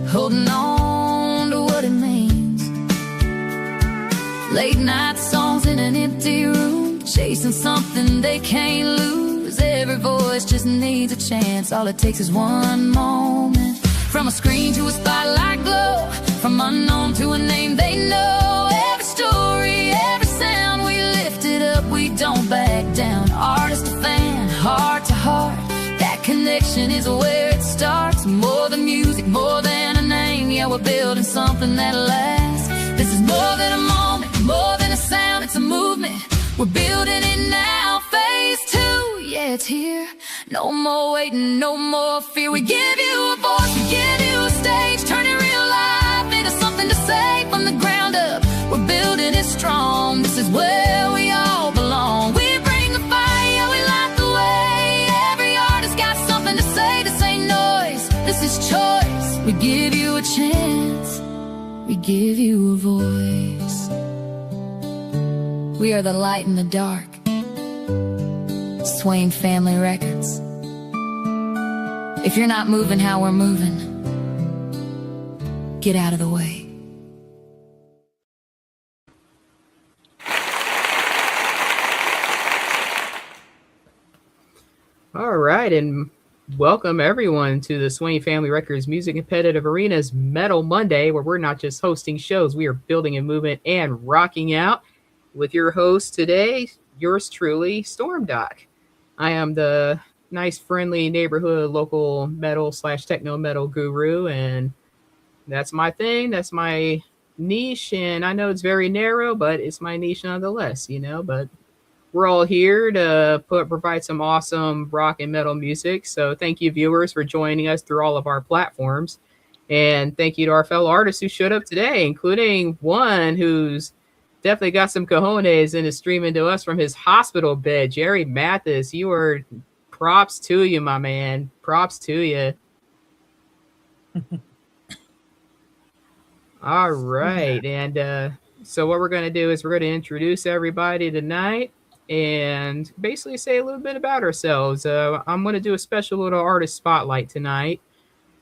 holding on to what it means. Late night songs in an empty room, chasing something they can't lose. Every voice just needs a chance, all it takes is one moment. From a screen to a spotlight glow, from unknown to a name they know. Every story, every sound, we lift it up, we don't back down. Artist to fan, heart to heart, that connection is where it starts. More than music, more than a name, yeah, we're building something that'll last. This is more than a moment, more than a sound, it's a movement. We're building it now, phase 2, yeah, it's here. No more waiting, no more fear. We give you a voice, we give you a stage, turning real life into something to say from the ground up. We're building it strong, this is where we all belong. We bring the fire, we light the way. Every artist got something to say, this ain't noise, this is choice. We give you a chance, we give you a voice. We are the light in the dark. Swain Family Records. If you're not moving how we're moving, get out of the way. All right, and welcome everyone to the Swain Family Records Music Competitive Arena's Metal Monday, where we're not just hosting shows, we are building a movement and rocking out with your host today, yours truly, Storm Doc. I am the nice, friendly neighborhood local metal / techno metal guru, and that's my thing. That's my niche, and I know it's very narrow, but it's my niche nonetheless, you know. But we're all here to provide some awesome rock and metal music. So thank you, viewers, for joining us through all of our platforms, and thank you to our fellow artists who showed up today, including one who's definitely got some cojones and is streaming to us from his hospital bed. Jerry Mathis, you are props to you, my man. Props to you. All right. And so what we're going to do is we're going to introduce everybody tonight and basically say a little bit about ourselves. I'm going to do a special little artist spotlight tonight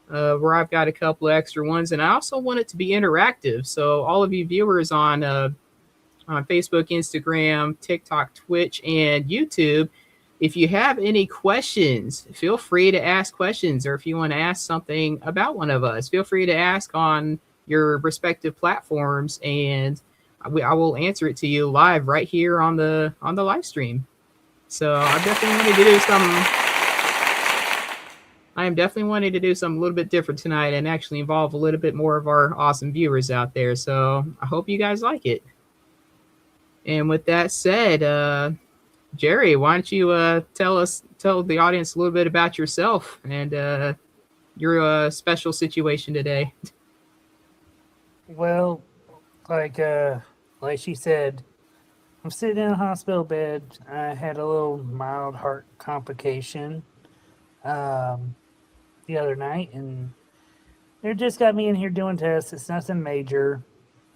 where I've got a couple of extra ones. And I also want it to be interactive. So all of you viewers on Facebook, Instagram, TikTok, Twitch, and YouTube, if you have any questions, feel free to ask questions. Or if you want to ask something about one of us, feel free to ask on your respective platforms, and I will answer it to you live right here on the live stream. So I am definitely wanting to do something a little bit different tonight and actually involve a little bit more of our awesome viewers out there. So I hope you guys like it. And with that said, Jerry, why don't you tell the audience a little bit about yourself and your special situation today? Well, like she said, I'm sitting in a hospital bed. I had a little mild heart complication the other night, and they just got me in here doing tests. It's nothing major.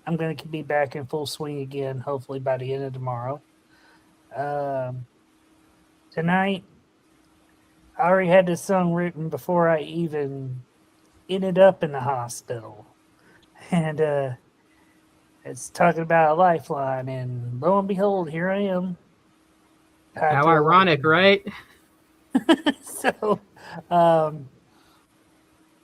I'm going to be back in full swing again, hopefully by the end of tomorrow. Tonight, I already had this song written before I even ended up in the hospital. And it's talking about a lifeline, and lo and behold, here I am. How ironic, right? So,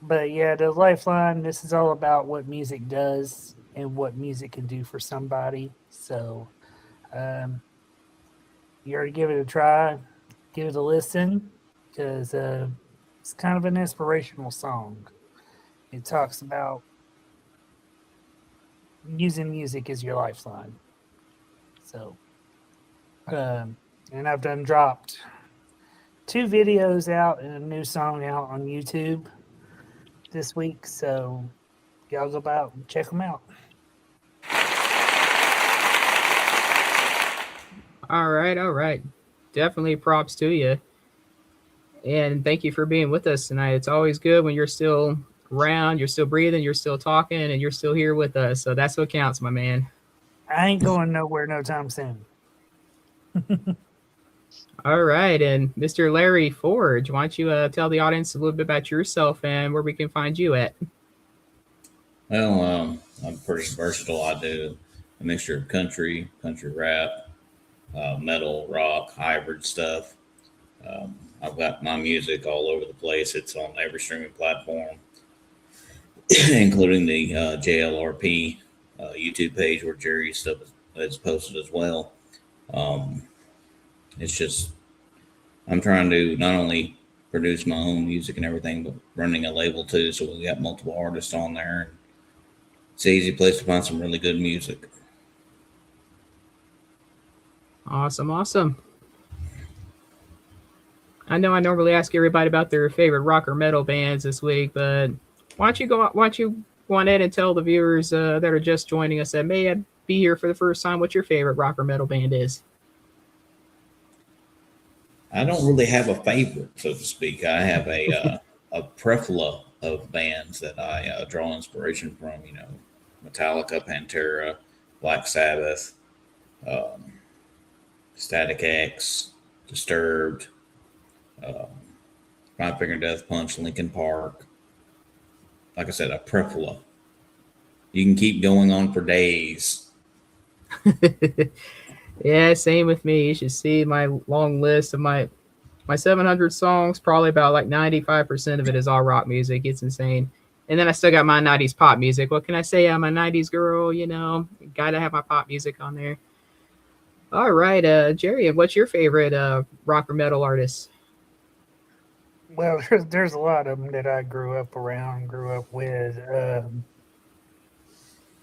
but yeah, the lifeline, this is all about what music does and what music can do for somebody. So, you already give it a try, give it a listen, because it's kind of an inspirational song. It talks about using music as your lifeline. So, and I've dropped 2 videos out and a new song out on YouTube this week. So, y'all go out and check them out. All right. Definitely props to you. And thank you for being with us tonight. It's always good when you're still around, you're still breathing, you're still talking, and you're still here with us. So that's what counts, my man. I ain't going nowhere no time soon. All right. And Mr. Larry Forge, why don't you tell the audience a little bit about yourself and where we can find you at? Well, I'm pretty versatile. I do a mixture of country rap, metal, rock, hybrid stuff. I've got my music all over the place. It's on every streaming platform, including the JLRP YouTube page where Jerry's stuff is posted as well. Um, it's just I'm trying to not only produce my own music and everything, but running a label too. So we got multiple artists on there. It's an easy place to find some really good music. Awesome, awesome. I know I normally ask everybody about their favorite rock or metal bands this week, but why don't you go on ahead and tell the viewers that are just joining us that may be here for the first time what your favorite rock or metal band is? I don't really have a favorite, so to speak. I have a plethora of bands that I draw inspiration from. You know, Metallica, Pantera, Black Sabbath, um, Static X, Disturbed, um, Five Finger Death Punch, Linkin Park. Like I said, a plethora. You can keep going on for days. Yeah, same with me. You should see my long list of my 700 songs. Probably about like 95% of it is all rock music. It's insane. And then I still got my 90s pop music. What can I say? I'm a 90s girl, you know. Gotta have my pop music on there. All right, Jerry, what's your favorite rock or metal artist? Well, there's a lot of them that I grew up with.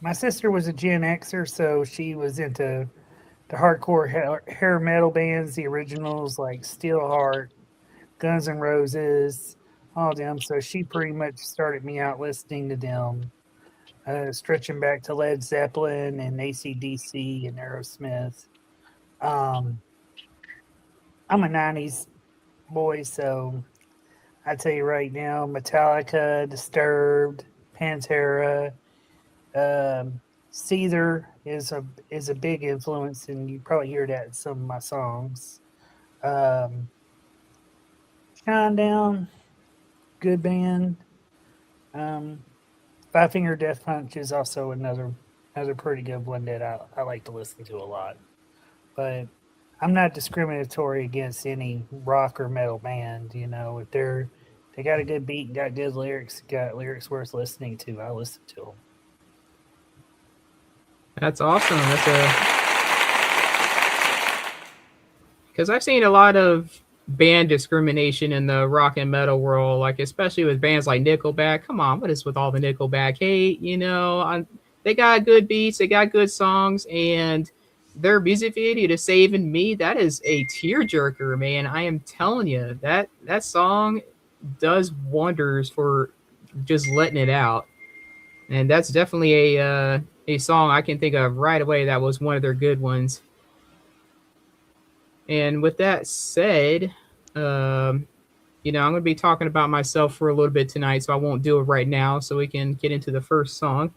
My sister was a Gen Xer, so she was into the hardcore hair metal bands, the originals like Steelheart, Guns N' Roses, all them. So she pretty much started me out listening to them, stretching back to Led Zeppelin and AC/DC and Aerosmith. Um, I'm a 90s boy, so I tell you right now, Metallica, Disturbed, Pantera, Seether is a big influence, and you probably hear that in some of my songs. Um, Down, good band. Um, Five Finger Death Punch is also another pretty good one that I like to listen to a lot. But I'm not discriminatory against any rock or metal band. You know, if they got a good beat, got good lyrics, got lyrics worth listening to, I listen to them. That's awesome. That's a because I've seen a lot of band discrimination in the rock and metal world, like especially with bands like Nickelback. Come on, what is with all the Nickelback hate? You know, they got good beats, they got good songs, and their music video to "Saving Me" that is a tearjerker, man. I am telling you that song does wonders for just letting it out, and that's definitely a song I can think of right away. That was one of their good ones. And with that said, um, I'm going to be talking about myself for a little bit tonight, so I won't do it right now, so we can get into the first song.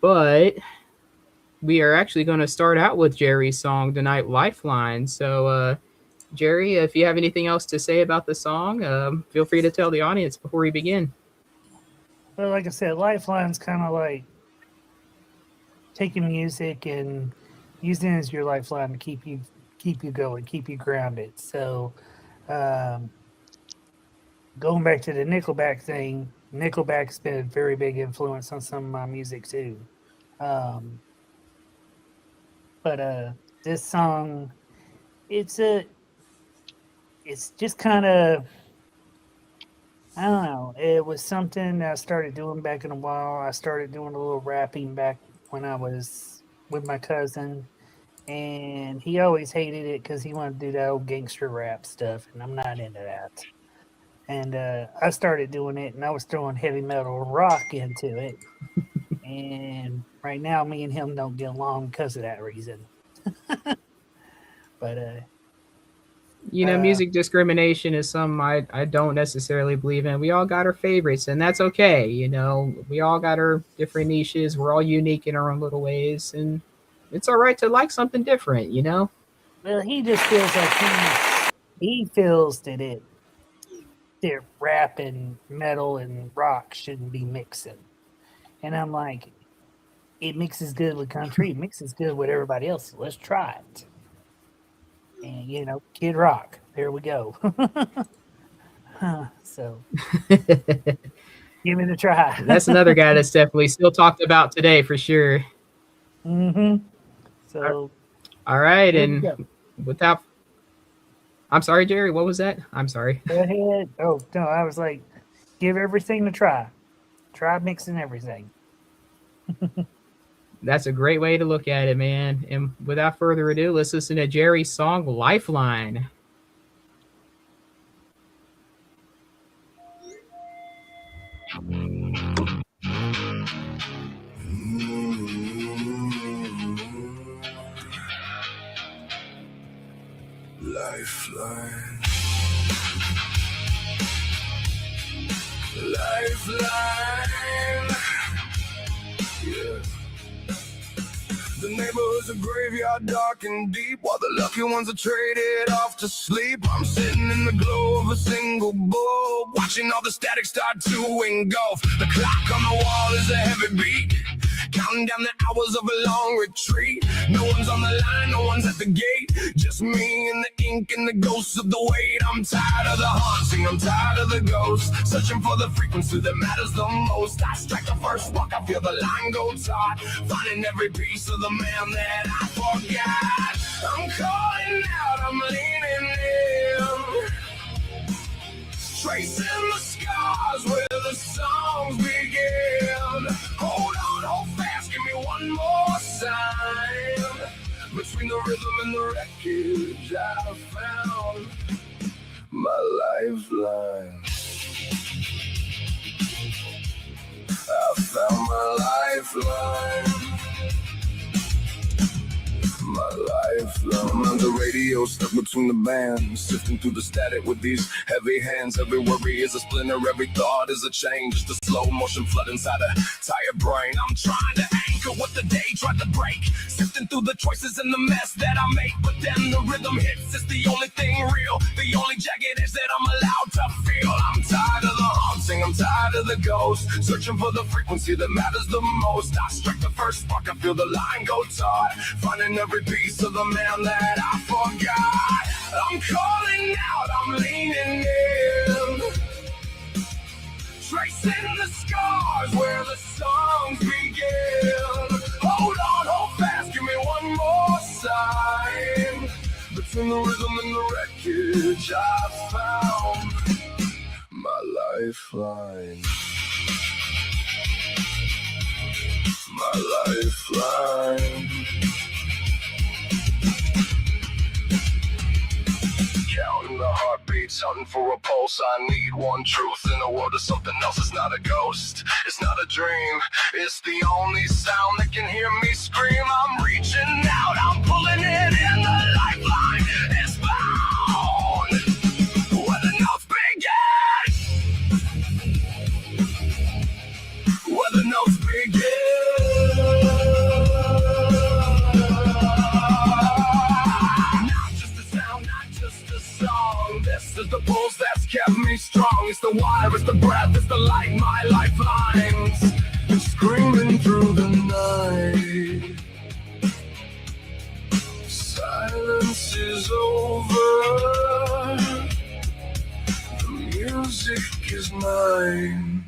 But we are actually going to start out with Jerry's song tonight, Lifeline. So, Jerry, if you have anything else to say about the song, feel free to tell the audience before we begin. But like I said, Lifeline's kind of like taking music and using it as your lifeline to keep you going, keep you grounded. So, um, going back to the Nickelback thing, Nickelback's been a very big influence on some of my music too. Um, but this song, it's a, it's just kind of, I don't know. It was something that I started doing back in a while. I started doing a little rapping back when I was with my cousin, and he always hated it because he wanted to do that old gangster rap stuff, and I'm not into that. And I started doing it, and I was throwing heavy metal rock into it. And right now, me and him don't get along because of that reason. But uh, Music discrimination is something I don't necessarily believe in. We all got our favorites, and that's okay. We all got our different niches. We're all unique in our own little ways, and it's all right to like something different. well, he just feels like he feels that rap and metal and rock shouldn't be mixing. And I'm like, it mixes good with country. It mixes good with everybody else. Let's try it. And, you know, Kid Rock. There we go. So, give it a try. That's another guy that's definitely still talked about today for sure. Mm-hmm. So, all right. there we And go. without, I'm sorry, Jerry, what was that? I'm sorry. Go ahead. Oh, no, I was like, give everything a try. Try mixing everything. That's a great way to look at it, man. And without further ado, let's listen to Jerry's song Lifeline. Lifeline. Lifeline. Yeah. The neighborhood's a graveyard, dark and deep, while the lucky ones are traded off to sleep. I'm sitting in the glow of a single bulb, watching all the static start to engulf. The clock on the wall is a heavy beat, counting down the hours of a long retreat. No one's on the line, no one's at the gate, just me and the ink and the ghosts of the weight. I'm tired of the haunting, I'm tired of the ghosts, searching for the frequency that matters the most. I strike the first walk, I feel the line go taut, finding every piece of the man that I forgot. I'm calling out, I'm leaning in, tracing the scars where the songs begin. Hold on, hold fast, give me one more sign. Between the rhythm and the wreckage, I found my lifeline. I found my lifeline. My lifeline. I'm on the radio, stuck between the bands, sifting through the static with these heavy hands. Every worry is a splinter, every thought is a change. Just a slow motion flood inside a tired brain. I'm trying to anchor what the day tried to break, sifting through the choices and the mess that I make. But then the rhythm hits, it's the only thing real, the only jagged edge that I'm allowed to feel. I'm tired of the haunting, I'm tired of the ghost, searching for the frequency that matters the most. I strike the first spark, I feel the line go taut, finding every piece of the man that I forgot. I'm calling out, I'm leaning in, tracing the scars where the songs begin. Hold on, hold fast, give me one more sign. Between the rhythm and the wreckage, I found my lifeline. My lifeline. Counting the heartbeats, hunting for a pulse. I need one truth in a world of something else. It's not a ghost, it's not a dream, it's the only sound that can hear me scream. I'm reaching out, I'm pulling it in. The lifeline is found where the notes begin. Where the notes begin. This is the pulse that's kept me strong. It's the wire, it's the breath, it's the light, my lifelines. It's screaming through the night. Silence is over. The music is mine.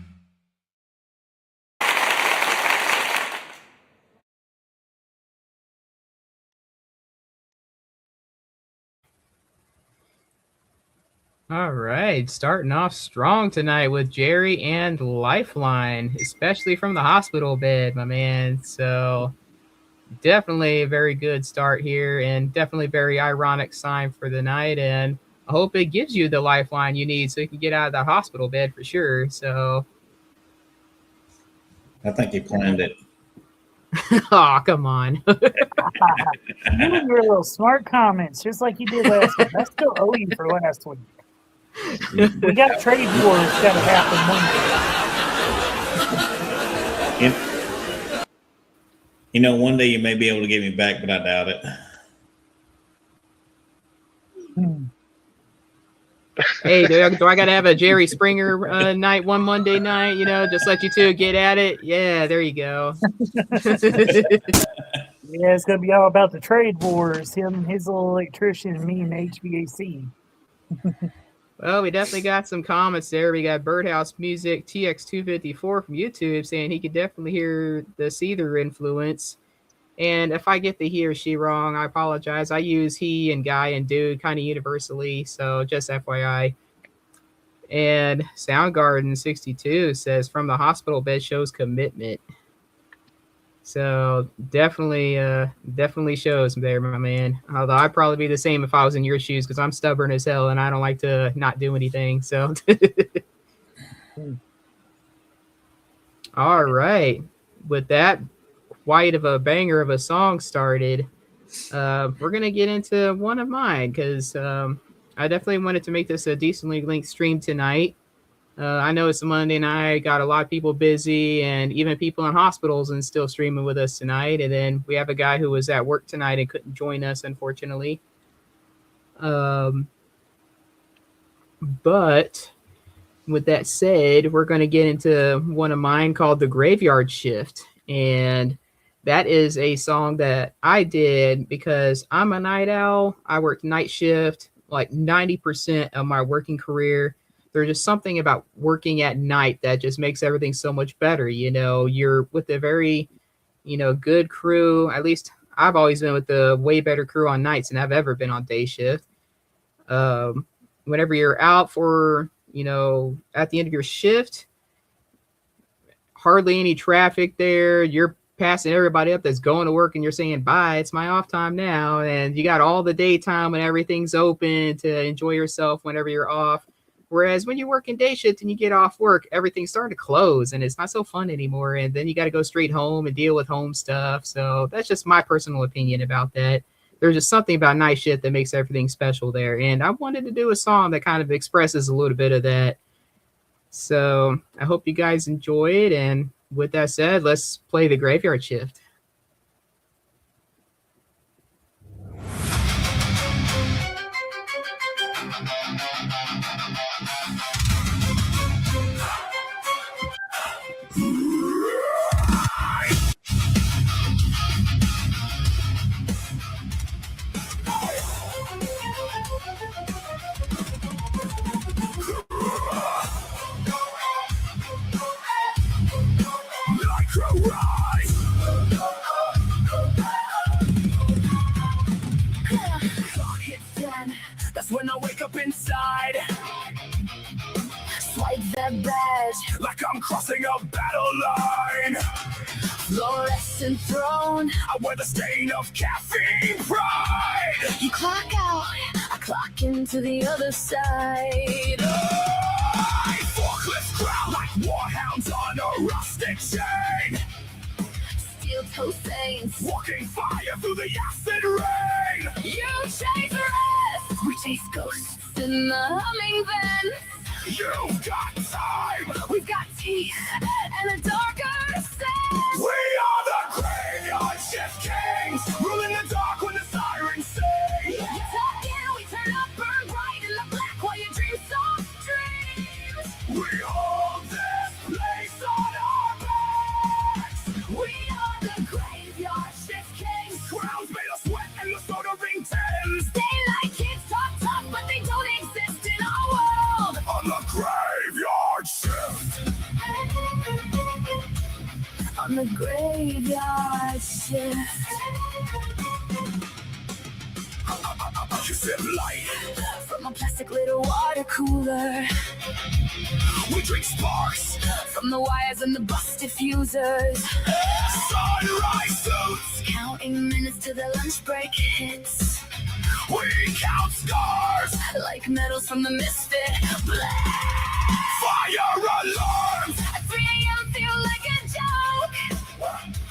All right, starting off strong tonight with Jerry and Lifeline, especially from the hospital bed, my man. So definitely a very good start here, and definitely very ironic sign for the night. And I hope it gives you the lifeline you need so you can get out of that hospital bed for sure. So I think he planned it. oh, come on. You and your little smart comments, just like you did last week. I still owe you for last week. We got trade wars got to happen one day. You know, one day you may be able to get me back, but I doubt it. Hey, do I got to have a Jerry Springer night one Monday night? You know, just let you two get at it. Yeah, there you go. Yeah, it's gonna be all about the trade wars. Him, his little electrician, and me, and HVAC. Well, we definitely got some comments there. We got Birdhouse Music TX254 from YouTube saying he could definitely hear the Seether influence. And if I get the he or she wrong, I apologize. I use he and guy and dude kind of universally, so just FYI. And Soundgarden62 says from the hospital bed shows commitment. So definitely shows there, my man. Although I'd probably be the same if I was in your shoes because I'm stubborn as hell and I don't like to not do anything. So all right. With that quite of a banger of a song started, we're gonna get into one of mine because I definitely wanted to make this a decently linked stream tonight. I know it's a Monday night, got a lot of people busy and even people in hospitals and still streaming with us tonight. And then we have a guy who was at work tonight and couldn't join us, unfortunately. But with that said, we're going to get into one of mine called The Graveyard Shift. And that is a song that I did because I'm a night owl. I worked night shift like 90% of my working career. There's just something about working at night that just makes everything so much better. You know, you're with a very, good crew. At least I've always been with the way better crew on nights than I've ever been on day shift. Whenever you're out for, at the end of your shift, hardly any traffic there. You're passing everybody up that's going to work and you're saying, bye, it's my off time now. And you got all the daytime when everything's open to enjoy yourself whenever you're off. Whereas when you work in day shift and you get off work, everything's starting to close and it's not so fun anymore. And then you got to go straight home and deal with home stuff. So that's just my personal opinion about that. There's just something about night shift that makes everything special there. And I wanted to do a song that kind of expresses a little bit of that. So I hope you guys enjoy it. And with that said, let's play The Graveyard Shift. That's when I wake up inside. Swipe that badge like I'm crossing a battle line. Fluorescent throne, I wear the stain of caffeine pride. You clock out, I clock into the other side. I forklift crowd like warhounds on a rustic chain. Steel toe stains, walking fire through the acid rain. You chase rest, we chase ghosts in the humming vents. You've got time, we've got teeth, and a darker sense. We are the Graveyard Shift Kings, ruling the dark when the sirens sing. You tuck in, we turn up, burn bright in the black while you dream soft dreams. We hold this place on our backs. We are the Graveyard Shift Kings, crowns made of sweat and the soldering tens. They like kids talk tough, but they don't exist in our world. On the Graveyard Shift. On the Graveyard Shift. You sip light from a plastic little water cooler. We drink sparks from the wires and the bus diffusers. Sunrise suits, counting minutes to the lunch break hits. We count scars like medals from the misfit. Fire alarms at 3 a.m. feel like a joke.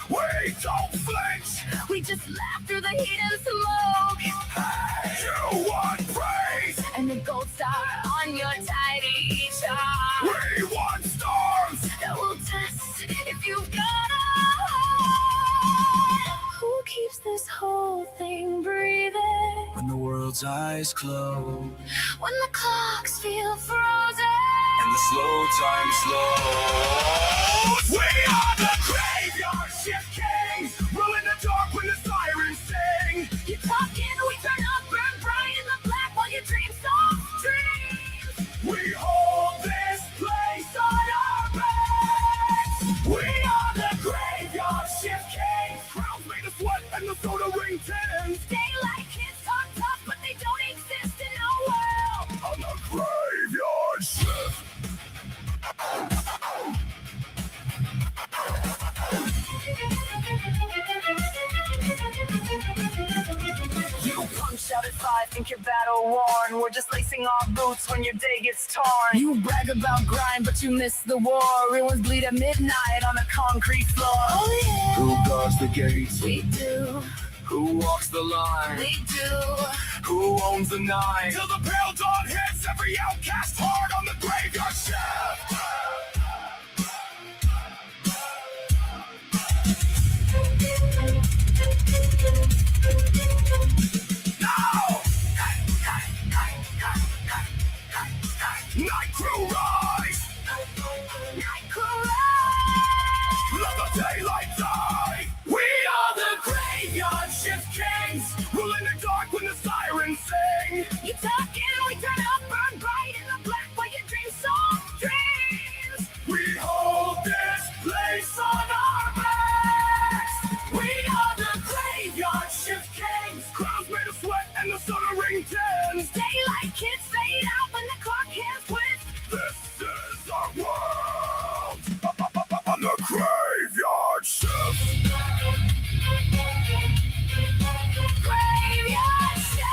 We don't flinch, we just laugh through the heat and smoke. Hey, you want praise and a gold star on your tidy chart. We want storms that will test if you've got a heart. Who keeps this whole thing breathing when the world's eyes close? when the clocks feel frozen and the slow time slows. We are the graveyard shift kings, rule in the dark when the sirens sing. You talk in, we turn up, burn bright in the black while you dream soft dreams. We hold this place on our backs. We are the graveyard shift kings, crowns made of sweat and the soda ring tins. Daylight kids talk tough, but they don't exist in our world. On the graveyard shift. You punch out at 5, think you're battle worn. We're just lacing our boots when your day gets torn. You brag about grind, but you miss the war. Real ones bleed at midnight on a concrete floor. Oh yeah, Who guards the gates? we do, Who walks the line? we do. Who owns the nine? Till the pale dawn hits every outcast hard on the graveyard shift. Now! Night crew rise! Night crew rise! Let the daylight die! We are the graveyard shift kings, rule in the dark when the sirens sing. You talk in, we turn up, burn bright in the black while you dream soft dreams. We hold this place on our backs. We are the graveyard shift kings, crowns made of sweat and the soda ring tins. Daylight kids fade out when the clock hands twist. This is our world on the graveyard shift. Graveyard shift.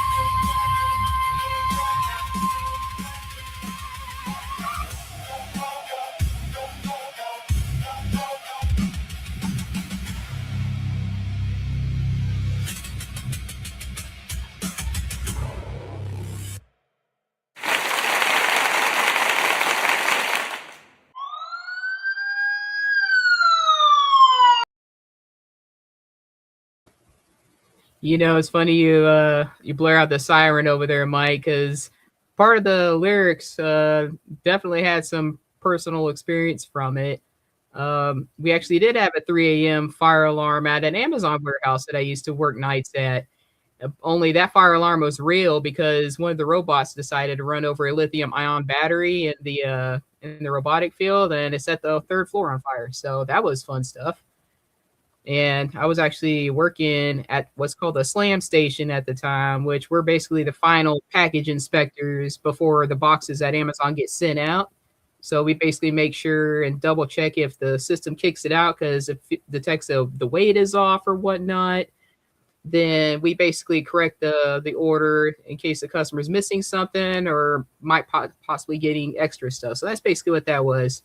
You know, it's funny you blare out the siren over there, Mike, because part of the lyrics definitely had some personal experience from it. We actually did have a 3 a.m. fire alarm at an Amazon warehouse that I used to work nights at. Only that fire alarm was real because one of the robots decided to run over a lithium-ion battery in the robotic field, and it set the third floor on fire. So that was fun stuff. And I was actually working at what's called a slam station at the time, which we're basically the final package inspectors before the boxes at Amazon get sent out. So we basically make sure and double check if the system kicks it out, because if it detects the weight is off or whatnot, then we basically correct the order in case the customer's missing something or might possibly getting extra stuff. So that's basically what that was.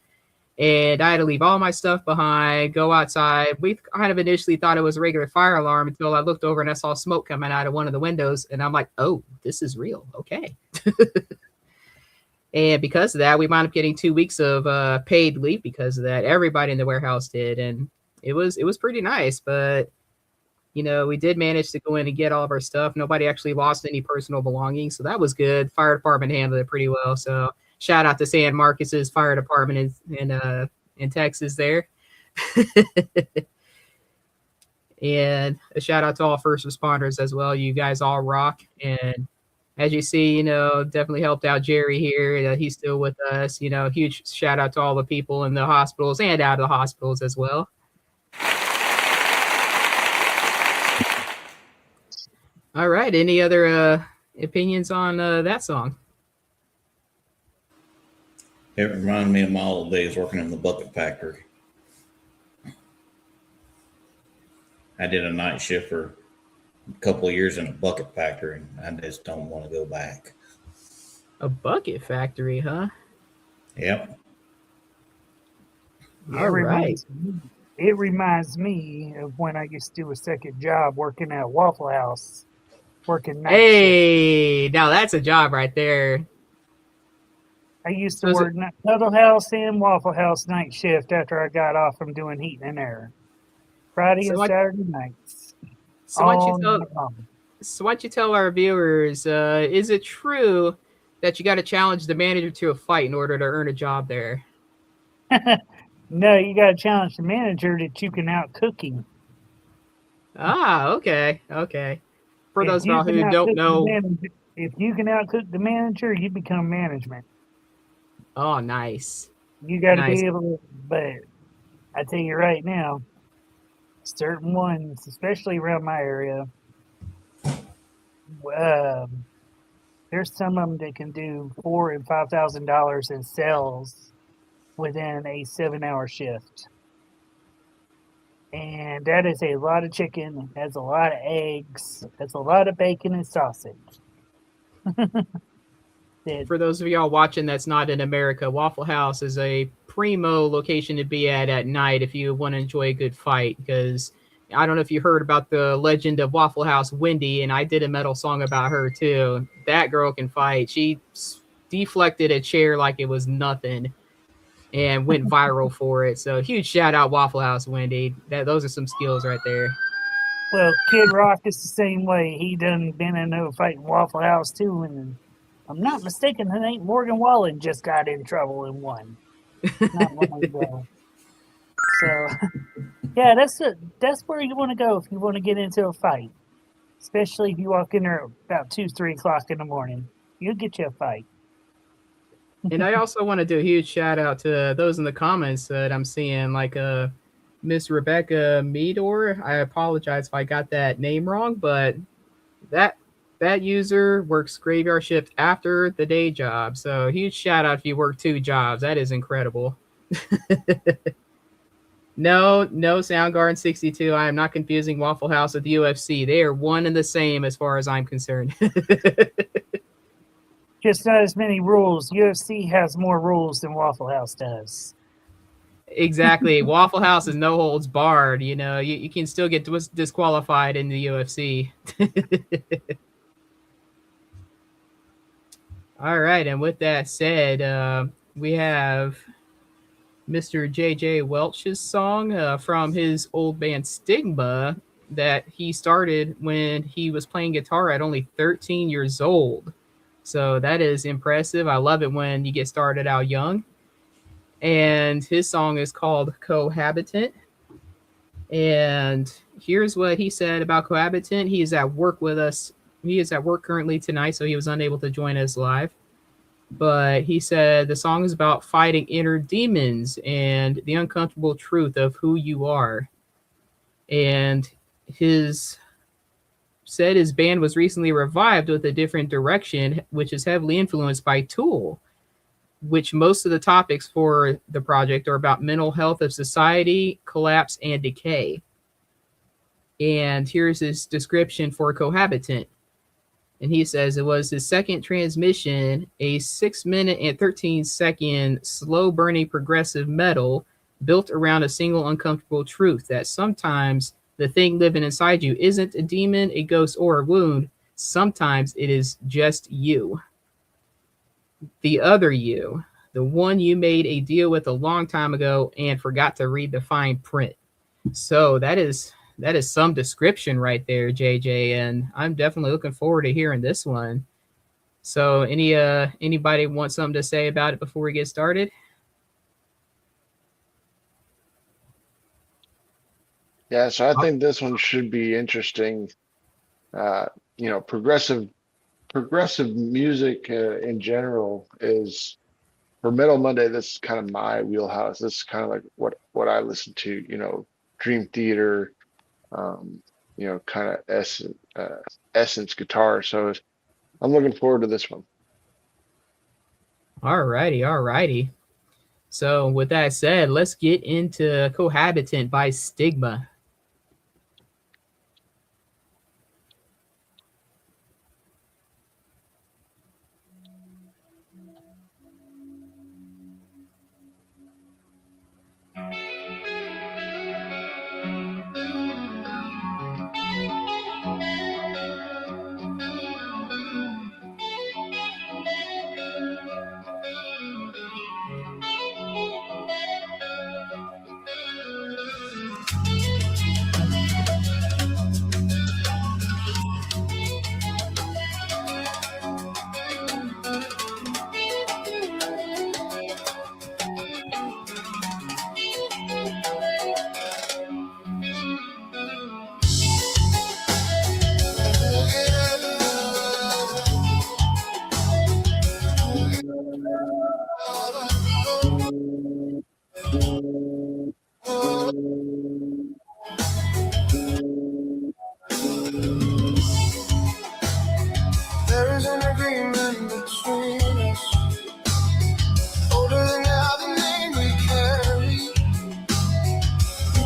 And I had to leave all my stuff behind, go outside. We kind of initially thought it was a regular fire alarm until I looked over and I saw smoke coming out of one of the windows. And I'm like, oh, this is real. Okay. And because of that, we wound up getting 2 weeks of paid leave because of that. Everybody in the warehouse did. And it was pretty nice. But, you know, we did manage to go in and get all of our stuff. Nobody actually lost any personal belongings. So that was good. Fire department handled it pretty well. So shout out to San Marcos's fire department in Texas there. And a shout out to all first responders as well. You guys all rock. And as you see, you know, definitely helped out Jerry here. He's still with us. You know, huge shout out to all the people in the hospitals and out of the hospitals as well. All right. Any other opinions on that song? It reminded me of my old days working in the bucket factory. I did a night shift for a couple of years in a bucket factory, and I just don't want to go back. A bucket factory, huh? Yep. All right. It reminds me of when I used to do a second job working at Waffle House, working night shift. Hey, now that's a job right there. I used to work Huddle House and Waffle House night shift after I got off from doing heating and air. Friday and Saturday nights. So why don't you tell our viewers, is it true that you got to challenge the manager to a fight in order to earn a job there. No, you got to challenge the manager that you can outcook him. Ah, okay, okay. For If those of you y'all can who don't outcook the know, manager, if you can outcook the manager, you become management. oh, nice, You got to nice. be able to. But I tell you right now, certain ones, especially around my area, um, there's some of them that can do $4,000 and $5,000 in sales within a 7-hour shift. And that is a lot of chicken, that's a lot of eggs, that's a lot of bacon and sausage. That, For those of y'all watching that's not in America, Waffle House is a primo location to be at night if you want to enjoy a good fight. Because I don't know if you heard about the legend of Waffle House Wendy, and I did a metal song about her too. That girl can fight. She deflected a chair like it was nothing and went viral for it. So huge shout out Waffle House Wendy. Those are some skills right there. well, Kid Rock is the same way. He done been in a fight in Waffle House too, and I'm not mistaken, it ain't Morgan Wallen just got in trouble and won. Not long ago. So, yeah, that's where you want to go if you want to get into a fight. Especially if you walk in there about 2, 3 o'clock in the morning, you'll get you a fight. And I also want to do a huge shout out to those in the comments that I'm seeing, like Miss Rebecca Meador. I apologize if I got that name wrong, but that that user works graveyard shift after the day job. So huge shout out if you work 2 jobs. That is incredible. No, Soundgarden 62. I am not confusing Waffle House with UFC. They are one and the same as far as I'm concerned. Just not as many rules. UFC has more rules than Waffle House does. Exactly. Waffle House is no holds barred. You know, you can still get disqualified in the UFC. All right. And with that said, we have Mr. J.J. Welch's song from his old band Stigma that he started when he was playing guitar at only 13 years old. So that is impressive. I love it when you get started out young. And his song is called Cohabitant. And here's what he said about Cohabitant. He is at work with us. He is at work currently tonight, so he was unable to join us live. But he said the song is about fighting inner demons and the uncomfortable truth of who you are. And his band was recently revived with a different direction, which is heavily influenced by Tool, which most of the topics for the project are about mental health of society, collapse, and decay. And here's his description for Cohabitant. And he says it was his second transmission, a 6-minute and 13-second slow burning progressive metal built around a single uncomfortable truth that sometimes the thing living inside you isn't a demon, a ghost, or a wound. Sometimes it is just you. The other you, the one you made a deal with a long time ago and forgot to read the fine print. So that is some description right there, JJ, and I'm definitely looking forward to hearing this one. So anybody want something to say about it before we get started? Yeah, so I think this one should be interesting. Progressive music in general is for Metal Monday. This is kind of my wheelhouse. This is kind of like what I listen to. Dream Theater, kind of Essence guitar. So I'm looking forward to this one. All righty. So with that said, let's get into Cohabitant by Stigma.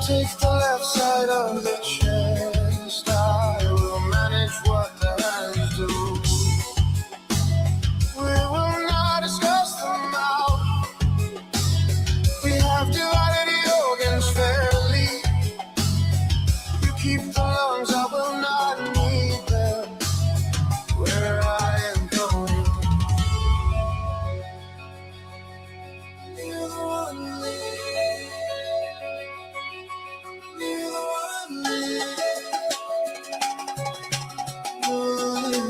Take the left side of the chest. I will manage what the hands do. We will not discuss them out. We have divided the organs fairly. You keep the lungs, I will not need them. Where I am going, you're the one lead. You're the one lead. You're the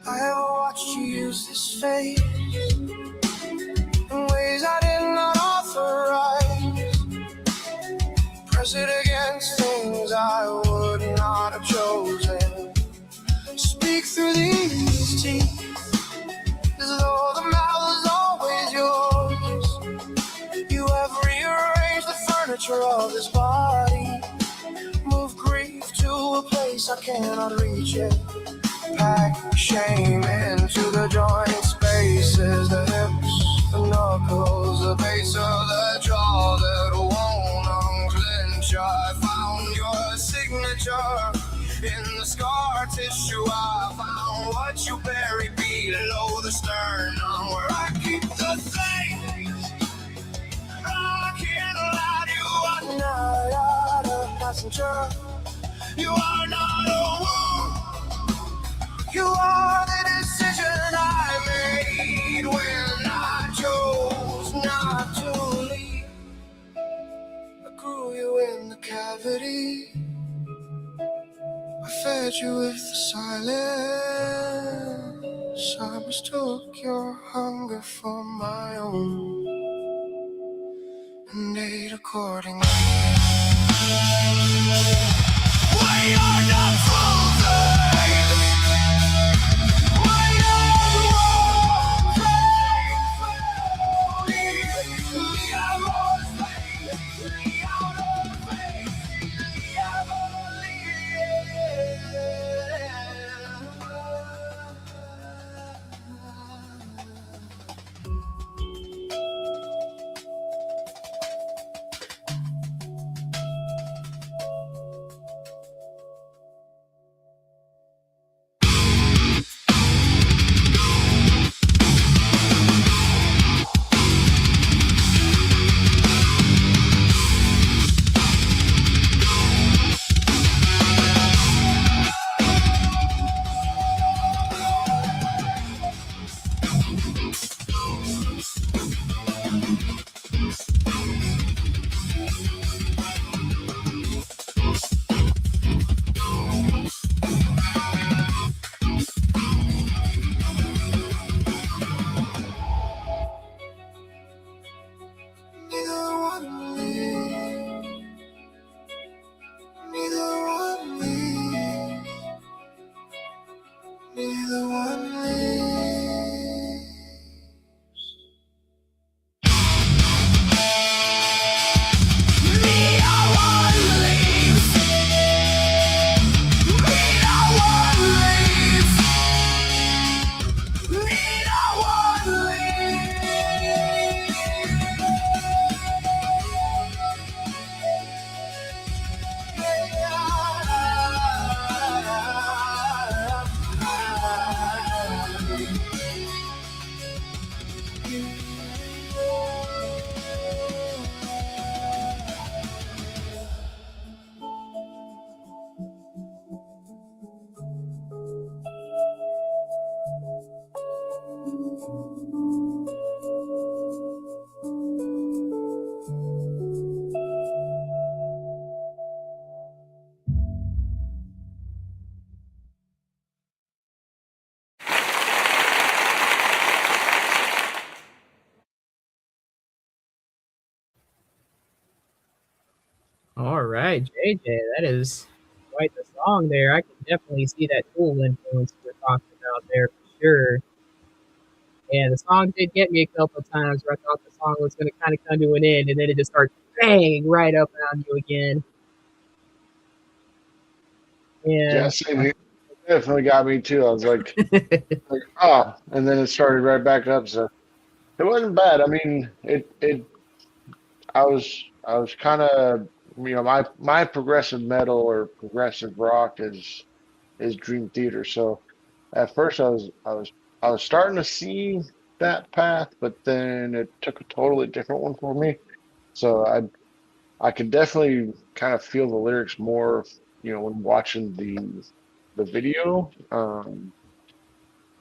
I have watched you use this face in ways I did not authorize. Press it against things I would not have chosen. Speak through these teeth as though the mouth is always yours. You have rearranged the furniture of this body. Move grief to a place I cannot reach it. Pack shame into the joint spaces, the hips, the knuckles, the base of the jaw that won't unclench. I found your signature in the scar tissue. I found what you bury below the sternum, where I keep the things I can't lie to you. I'm not a passenger. You are not a wound. You are the decision I made when I chose not to leave. I grew you in the cavity. I fed you with the silence. I mistook your hunger for my own and ate accordingly. We are not frozen. All right, JJ, that is quite the song there. I can definitely see that Tool influence you were talking about there for sure. And the song did get me a couple of times where I thought the song was going to kind of come to an end, and then it just starts bang right up on you again. Yeah, And same here. Definitely got me too. I was oh, and then it started right back up. So it wasn't bad. I mean, I was kind of, my progressive metal or progressive rock is Dream Theater. So at first I was starting to see that path, but then it took a totally different one for me. So I could definitely kind of feel the lyrics more, when watching the video.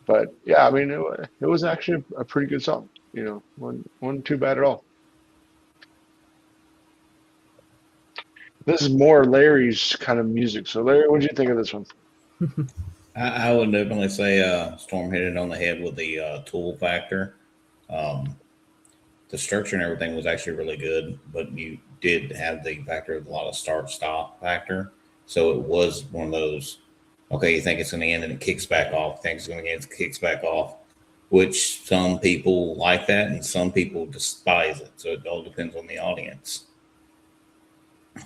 But yeah, I mean, it was actually a pretty good song. Wasn't too bad at all. This is more Larry's kind of music. So Larry, what did you think of this one? I would definitely say Storm hit it on the head with the tool factor. Um, the structure and everything was actually really good, but you did have the factor of a lot of start stop factor. So it was one of those, okay, you think it's going to end and it kicks back off, think it's going to end, it kicks back off, which some people like that and some people despise it. So it all depends on the audience.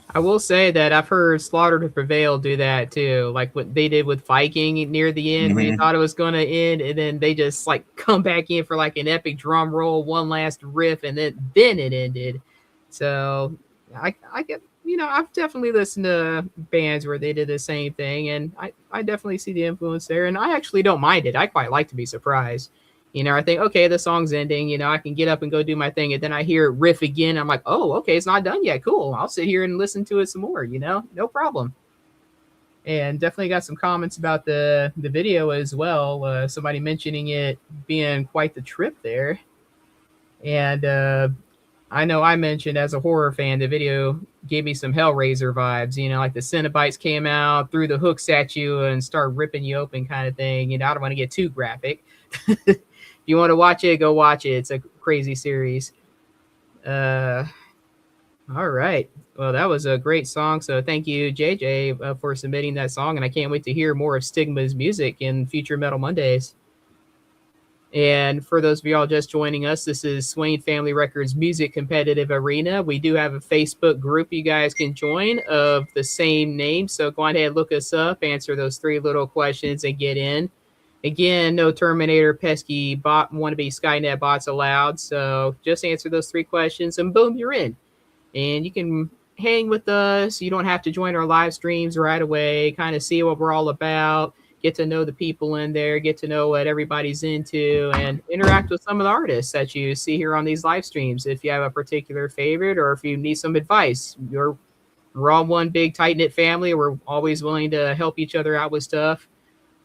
I will say that I've heard Slaughter to Prevail do that too, like what they did with Viking near the end, where you thought it was going to end, and then they just like come back in for like an epic drum roll, one last riff, and then it ended. So I get, I've definitely listened to bands where they did the same thing, and I definitely see the influence there, and I actually don't mind it. I quite like to be surprised. I think, okay, the song's ending, I can get up and go do my thing. And then I hear it riff again. I'm like, oh, okay, it's not done yet. Cool. I'll sit here and listen to it some more, no problem. And definitely got some comments about the video as well. Somebody mentioning it being quite the trip there. And I know I mentioned as a horror fan, the video gave me some Hellraiser vibes, like the Cenobites came out, threw the hooks at you and start ripping you open kind of thing. I don't want to get too graphic. If you want to watch it, go watch it. It's a crazy series. All right. Well, that was a great song. So thank you, JJ, for submitting that song. And I can't wait to hear more of Stigma's music in future Metal Mondays. And for those of y'all just joining us, this is Swain Family Records Music Competitive Arena. We do have a Facebook group you guys can join of the same name. So go ahead, look us up, answer those 3 little questions, and get in. Again, no Terminator, pesky bot, wannabe Skynet bots allowed. So just answer those 3 questions and boom, you're in. And you can hang with us. You don't have to join our live streams right away. Kind of see what we're all about. Get to know the people in there. Get to know what everybody's into. And interact with some of the artists that you see here on these live streams. If you have a particular favorite or if you need some advice, we're all one big tight-knit family. We're always willing to help each other out with stuff.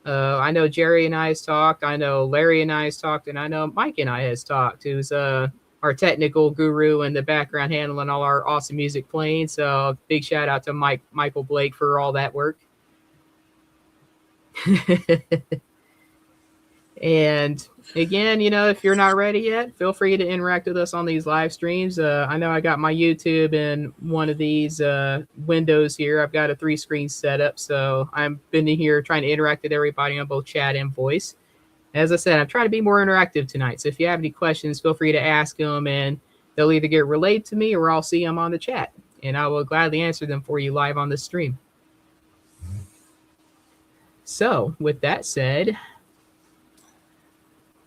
I know Jerry and I has talked. I know Larry and I has talked, and I know Mike and I has talked, who's our technical guru in the background handling all our awesome music playing. So big shout out to Michael Blake for all that work. And again, if you're not ready yet, feel free to interact with us on these live streams. I know I got my YouTube in one of these windows here. I've got a 3-screen setup, so I've been in here trying to interact with everybody on both chat and voice. As I said, I'm trying to be more interactive tonight. So if you have any questions, feel free to ask them, and they'll either get relayed to me or I'll see them on the chat, and I will gladly answer them for you live on the stream. So with that said,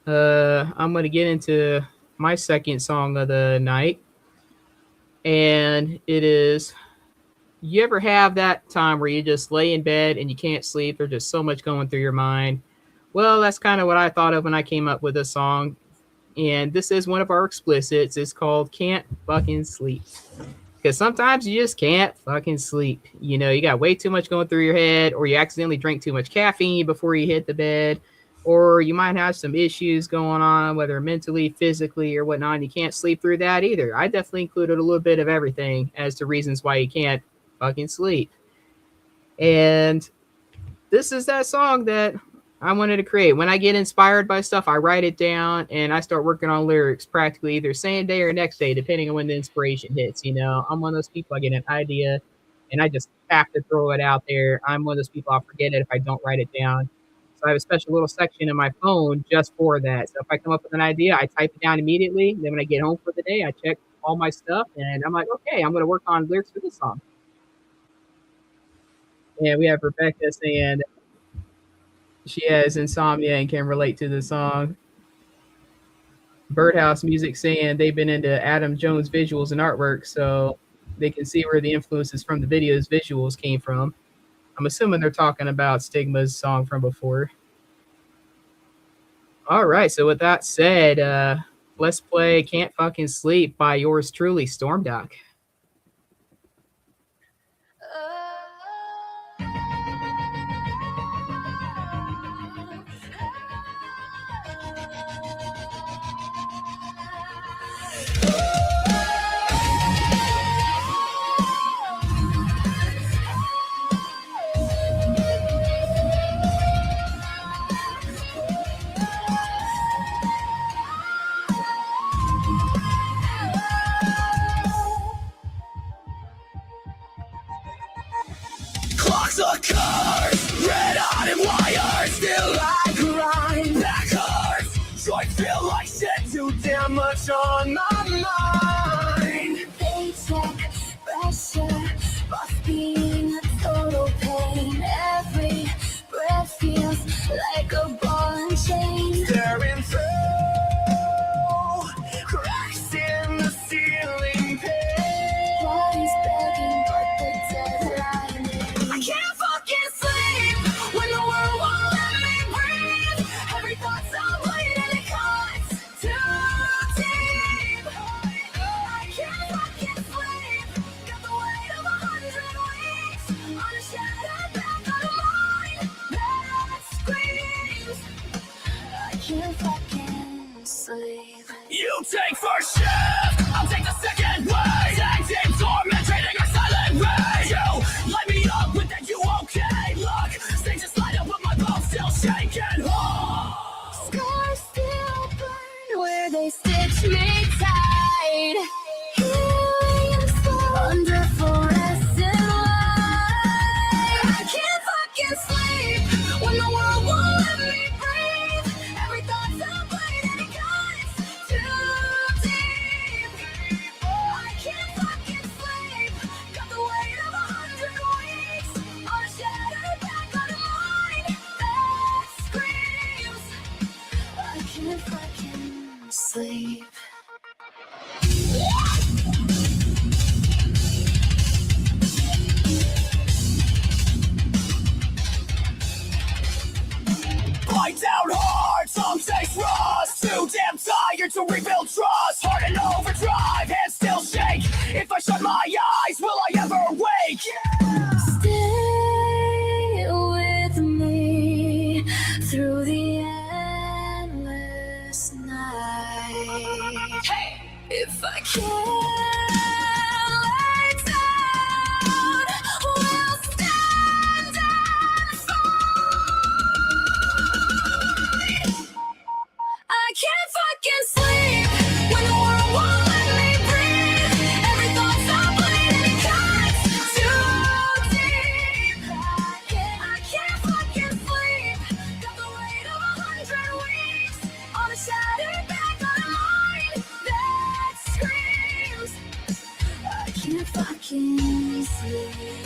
I'm going to get into my second song of the night. And it is, you ever have that time where you just lay in bed and you can't sleep? There's just so much going through your mind. Well, that's kind of what I thought of when I came up with this song. And this is one of our explicits. It's called Can't Fucking Sleep. Because sometimes you just can't fucking sleep. You got way too much going through your head, or you accidentally drink too much caffeine before you hit the bed. Or you might have some issues going on, whether mentally, physically, or whatnot, and you can't sleep through that either. I definitely included a little bit of everything as to reasons why you can't fucking sleep. And this is that song that I wanted to create. When I get inspired by stuff, I write it down, and I start working on lyrics practically either same day or next day, depending on when the inspiration hits. I'm one of those people, I get an idea, and I just have to throw it out there. I'm one of those people, I'll forget it if I don't write it down. So I have a special little section in my phone just for that. So if I come up with an idea, I type it down immediately. Then when I get home for the day, I check all my stuff, and I'm like, okay, I'm going to work on lyrics for this song. And we have Rebecca saying she has insomnia and can relate to the song. Birdhouse Music saying they've been into Adam Jones visuals and artwork, so they can see where the influences from the video's visuals came from. I'm assuming they're talking about Stigma's song from before. All right, so with that said, let's play Can't Fucking Sleep by yours truly, Stormdock. Clocks are cars, red hot and wired. Still I grind, back hurts. So I feel like shit, too damn much on my mind. Paycheck, pressure, boss being a total pain. Every breath feels like a ball and chain. Staring through cracks in the ceiling pane. Body's begging, but the deadline is. I can't fucking sleep when the world won't let me breathe. Every thought's a blade and it cuts too deep. I can't fucking sleep. Got the weight of 100 weeks on a shattered back of mine that screams. I can't fucking sleep. You take first shift, I'll take the second wave. Tag team torment, trading our silent rage. You light me up with that you okay look. Things just light up, but my bones still shaking. Scars still burn where they stitch me tight. Healing slow under fluorescent light. I can't fucking sleep when the world won't let me breathe. Every thought's a blade and it cuts too deep. I can't fucking sleep. Got the weight of 100 weeks on a shattered back of mine that screams. I can't fucking sleep. Bite down hard, some taste rust. Too damn tired to rebuild trust. Heart in overdrive, hands still shake. If I shut my eyes, will I ever wake? Stay with me through the endless night. Hey! If I can't lay down, we'll stand and fight. I can't fucking sleep when the world won't let me breathe. Every thought's a blade and it cuts too deep. I can't fucking sleep. Got the weight of 100 weeks on a shattered back of mine that screams. I can't fucking sleep.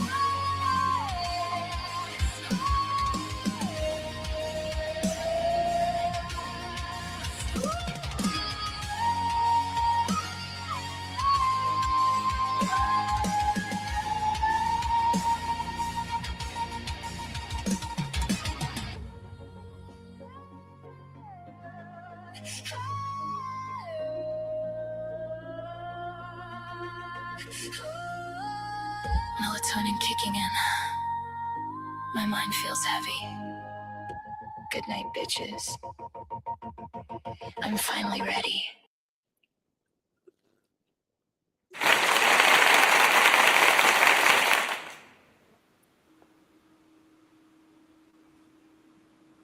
Melatonin kicking in. My mind feels heavy. Good night, bitches. I'm finally ready.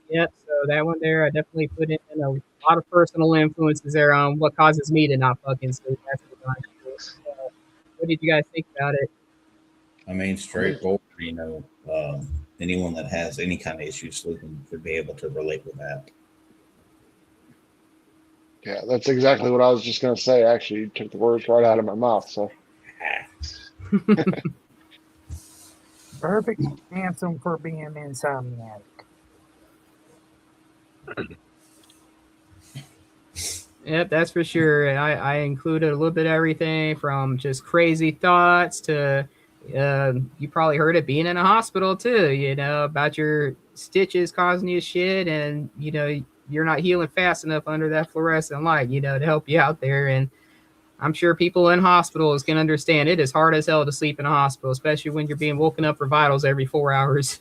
Yep, so that one there, I definitely put in a lot of personal influences there on what causes me to not fucking sleep. That's what I'm sure. So, what did you guys think about it? I mean, straightforward. Anyone that has any kind of issue sleeping should be able to relate with that. Yeah, that's exactly what I was just going to say. Actually, you took the words right out of my mouth. So, Perfect anthem for being insomniac. Yep, that's for sure. I included a little bit of everything from just crazy thoughts to you probably heard it being in a hospital too, about your stitches causing you shit and, you're not healing fast enough under that fluorescent light, to help you out there. And I'm sure people in hospitals can understand it is hard as hell to sleep in a hospital, especially when you're being woken up for vitals every 4 hours.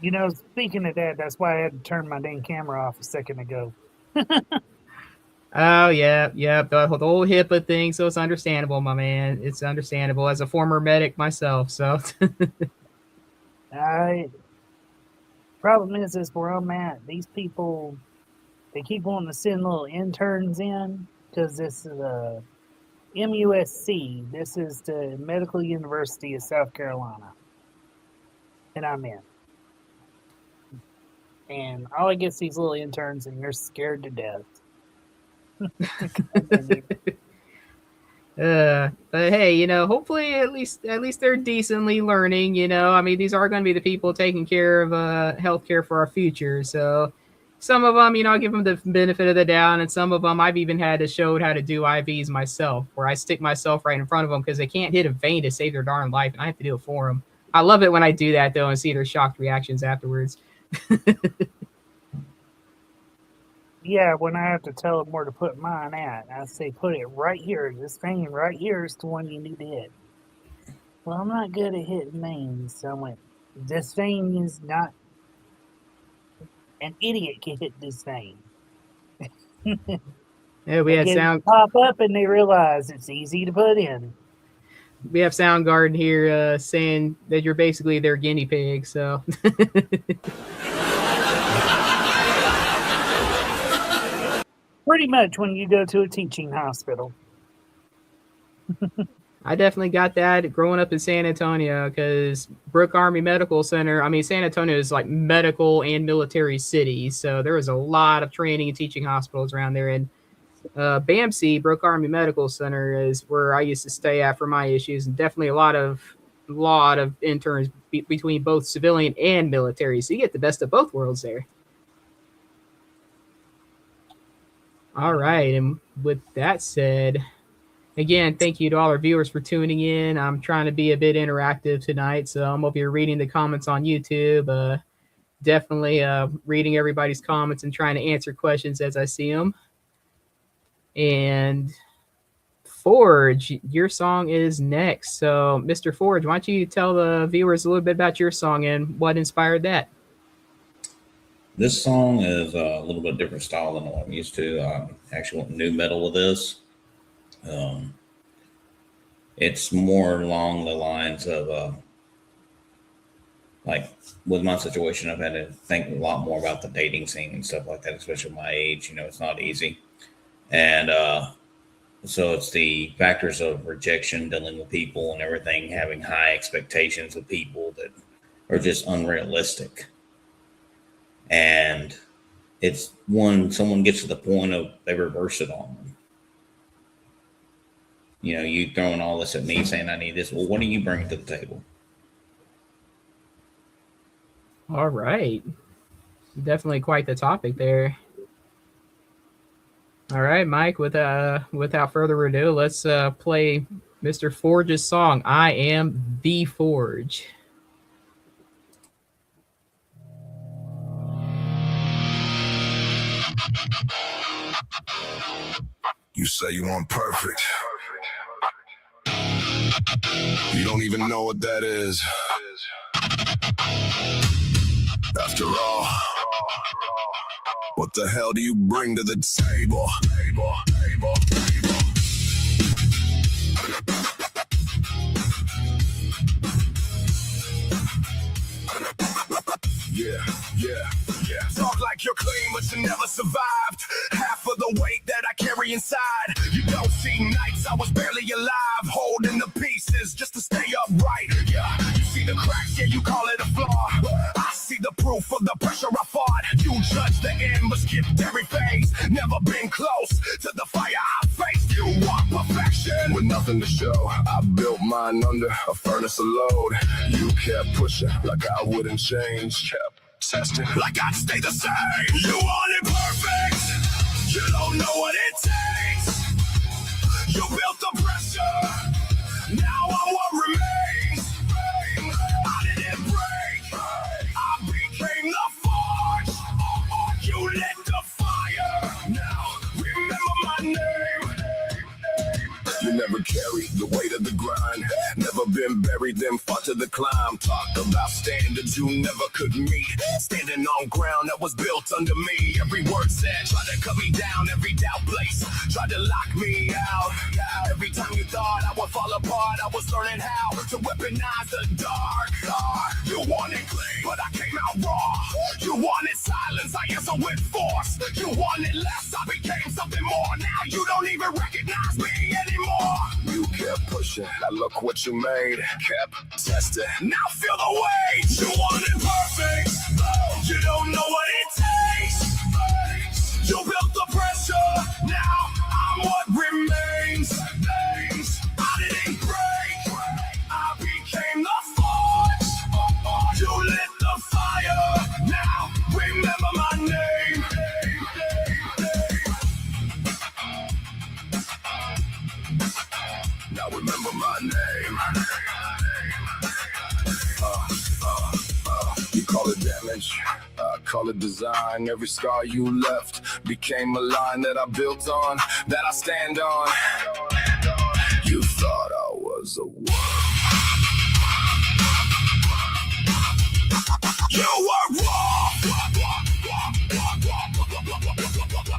Speaking of that, that's why I had to turn my dang camera off a second ago. Oh, yeah, the whole HIPAA thing, so it's understandable, my man. It's understandable as a former medic myself, so. Problem is where I'm at, these people, they keep wanting to send little interns in, because this is a MUSC. This is the Medical University of South Carolina. And I'm in. And all I get is these little interns, and you're scared to death. But hey, hopefully at least they're decently learning. I mean, these are going to be the people taking care of healthcare for our future. So some of them, I'll give them the benefit of the doubt, and some of them I've even had to show how to do IVs myself, where I stick myself right in front of them because they can't hit a vein to save their darn life, and I have to do it for them. I love it when I do that though and see their shocked reactions afterwards. Yeah, when I have to tell them where to put mine at, I say, put it right here. This vein right here is the one you need to hit. Well, I'm not good at hitting veins. So I went, this vein is not, an idiot can hit this vein. Yeah, we had sound pop up and they realize it's easy to put in. We have Soundgarden here saying that you're basically their guinea pig, so. Pretty much when you go to a teaching hospital. I definitely got that growing up in San Antonio because Brooke Army Medical Center, San Antonio is like medical and military city. So there was a lot of training and teaching hospitals around there. And BAMC, Brooke Army Medical Center, is where I used to stay at for my issues. And definitely a lot of interns between both civilian and military. So you get the best of both worlds there. All right. And with that said, again, thank you to all our viewers for tuning in. I'm trying to be a bit interactive tonight, so I'm over here reading the comments on YouTube. Definitely reading everybody's comments and trying to answer questions as I see them. And Forge, your song is next. So, Mr. Forge, why don't you tell the viewers a little bit about your song and what inspired that? This song is a little bit different style than what I'm used to. I actually went new metal with this. It's more along the lines of like with my situation, I've had to think a lot more about the dating scene and stuff like that, especially my age. It's not easy. And so it's the factors of rejection, dealing with people and everything, having high expectations of people that are just unrealistic. And it's when someone gets to the point of they reverse it on them. You throwing all this at me saying I need this. Well, what do you bring to the table? All right. Definitely quite the topic there. All right, Mike, without further ado, let's play Mr. Forge's song, I Am the Forge. You say you want perfect. You don't even know what that is. After all, what the hell do you bring to the table? Yeah. Talk like you're clean, but you never survived. Half of the weight that I carry inside. You don't see nights, I was barely alive, holding the pieces just skipped every phase. Never been close to the fire I faced. You want perfection with nothing to show. I built mine under a furnace of load. You kept pushing like I wouldn't change. Kept testing like I'd stay the same. You want it perfect. You don't know what it takes. You built the pressure. Now I'm what remains. I didn't break. I became the forge. You lit the fire. Now remember my name. You never carried the weight of the grind. Never been buried, then fought to the climb. Talk about standards you never could meet. Standing on ground that was built under me. Every word said, tried to cut me down. Every doubt place, tried to lock me out. Every time you thought I would fall apart, I was learning how to weaponize the dark. You wanted clean, but I came out raw. You wanted silence, I answered with force. You wanted less, I became something more. Now you don't even recognize me anymore. You kept pushing, now look what you made. Kept testing, now feel the weight. You wanted perfect, you don't know what it takes. You built the pressure, now I'm what remains. I didn't break, I became the forge. You lit the fire, now remember my name. Now remember my name. You call it damage, I call it design. Every scar you left became a line that I built on, that I stand on. You thought I was a wolf. You were wrong.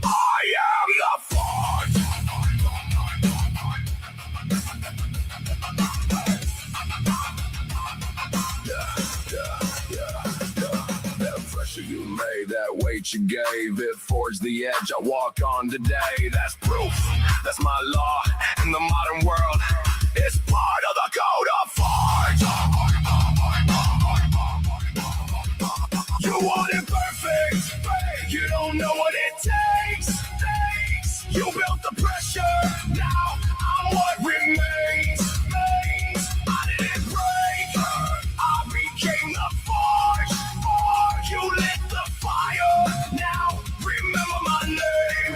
I am the forge. That pressure you made, that weight you gave, it forged the edge I walk on today. That's proof, that's my law in the modern world. It's part of the code of forge. You want it perfect, you don't know what it takes. You built the pressure, now I'm what remains. I didn't break, I became the forge. You lit the fire, now remember my name.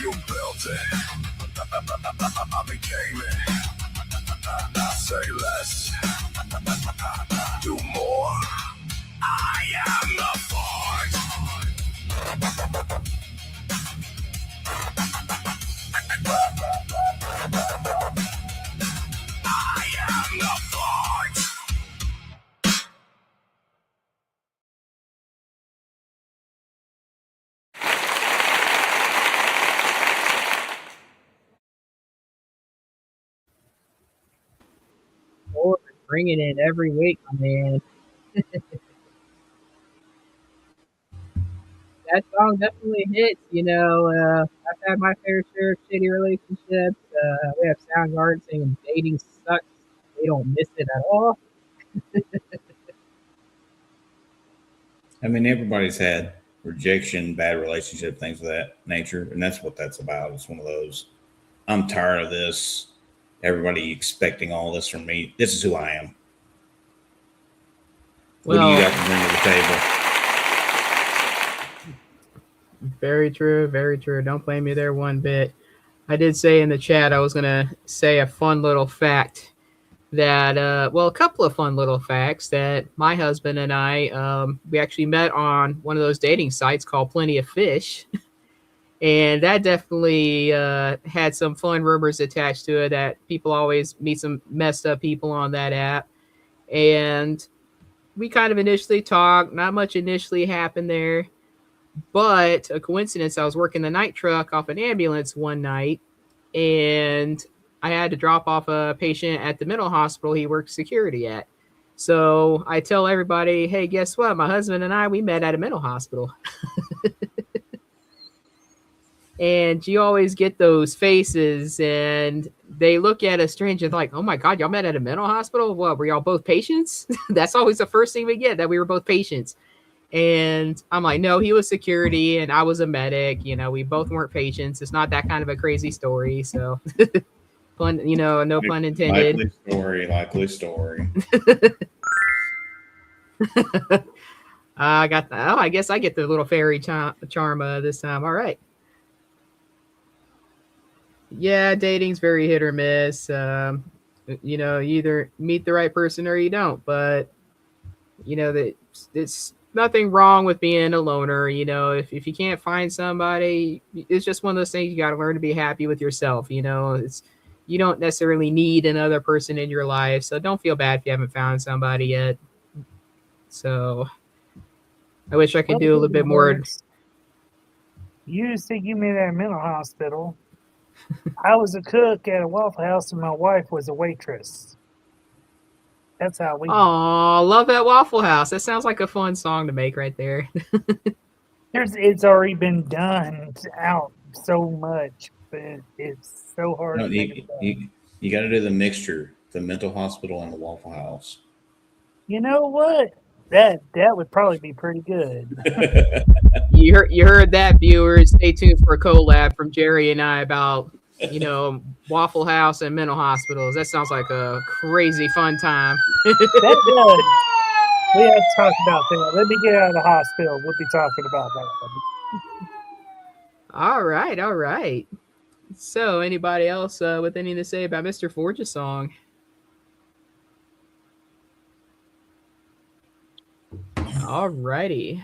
You built it, I became it. Say less, do more. I am the forge. I am the forge. Lord, bringing it every week, my man. That song definitely hits. I've had my fair share of shitty relationships. We have Soundgarden singing "Dating Sucks." They don't miss it at all. I mean, everybody's had rejection, bad relationship, things of that nature, and that's what that's about. It's one of those. I'm tired of this. Everybody expecting all this from me. This is who I am. What do you got to bring to the table? Very true, very true. Don't blame me there one bit. I did say in the chat I was going to say a fun little fact that, a couple of fun little facts that my husband and I, we actually met on one of those dating sites called Plenty of Fish. And that definitely had some fun rumors attached to it that people always meet some messed up people on that app. And we kind of initially talked. Not much initially happened there. But a coincidence, I was working the night truck off an ambulance one night, and I had to drop off a patient at the mental hospital he worked security at. So I tell everybody, hey, guess what? My husband and I, we met at a mental hospital. And you always get those faces, and they look at us strange and like, oh my God, y'all met at a mental hospital? What, were y'all both patients? That's always the first thing we get, that we were both patients. And I'm like, no, he was security and I was a medic. You know, we both weren't patients. It's not that kind of a crazy story. So, pun, no pun intended. Likely story. I got I guess I get the little fairy charm this time. All right. Yeah, dating's very hit or miss. You either meet the right person or you don't. But that it's nothing wrong with being a loner. If you can't find somebody, it's just one of those things. You got to learn to be happy with yourself. You don't necessarily need another person in your life, so don't feel bad if you haven't found somebody yet. So I wish I could do a little bit more. You said you met at a mental hospital. I was a cook at a Waffle House, and my wife was a waitress. That's how we. Oh, love that Waffle House. That sounds like a fun song to make right there. It's already been done out so much, but it's so hard. No, you got to do the mixture, the mental hospital and the Waffle House. You know what? That would probably be pretty good. You heard that, viewers. Stay tuned for a collab from Jerry and I about Waffle House and mental hospitals. That sounds like a crazy fun time. That does. We have to talk about that. Let me get out of the hospital. We'll be talking about that. All right. So, anybody else with anything to say about Mr. Forge's song? All righty.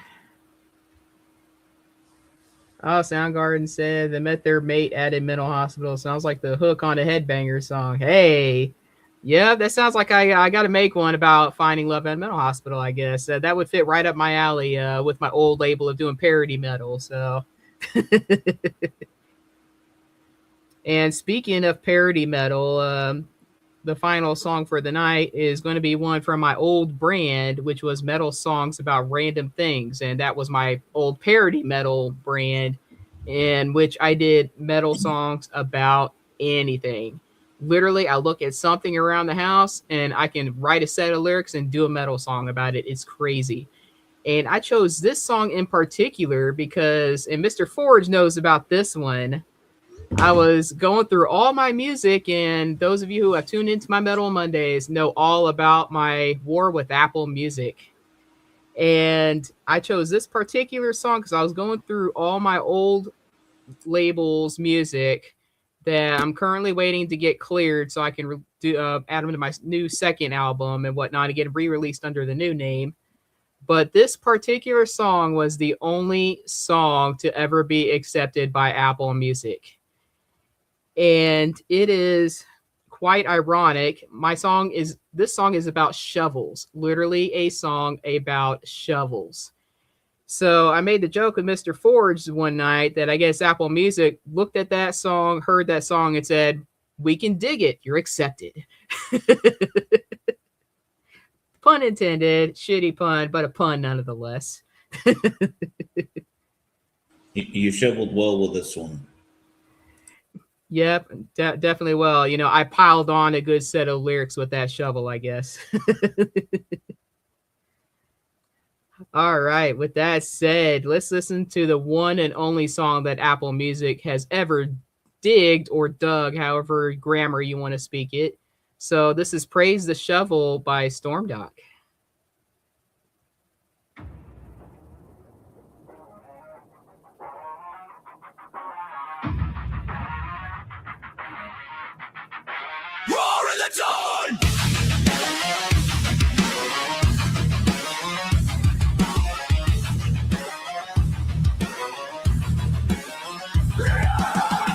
Oh, Soundgarden said they met their mate at a mental hospital. Sounds like the hook on a Headbanger song. Hey, yeah, that sounds like I got to make one about finding love at a mental hospital, I guess. That would fit right up my alley with my old label of doing parody metal. So, and speaking of parody metal, the final song for the night is going to be one from my old brand, which was metal songs about random things. And that was my old parody metal brand, in which I did metal songs about anything. Literally, I look at something around the house and I can write a set of lyrics and do a metal song about it. It's crazy. And I chose this song in particular because, and Mr. Forge knows about this one, I was going through all my music, and those of you who have tuned into my Metal Mondays know all about my war with Apple Music. And I chose this particular song because I was going through all my old labels' music that I'm currently waiting to get cleared so I can add them to my new second album and whatnot to get re-released under the new name. But this particular song was the only song to ever be accepted by Apple Music. And it is quite ironic. This song is about shovels, literally a song about shovels. So I made the joke with Mr. Forge one night that I guess Apple Music looked at that song, heard that song, and said, "We can dig it. You're accepted." Pun intended, shitty pun, but a pun nonetheless. You shoveled well with this one. Yep, definitely well. I piled on a good set of lyrics with that shovel, I guess. All right, with that said, let's listen to the one and only song that Apple Music has ever digged or dug, however grammar you want to speak it. So this is Praise the Shovel by Stormdock. Roar in the dawn!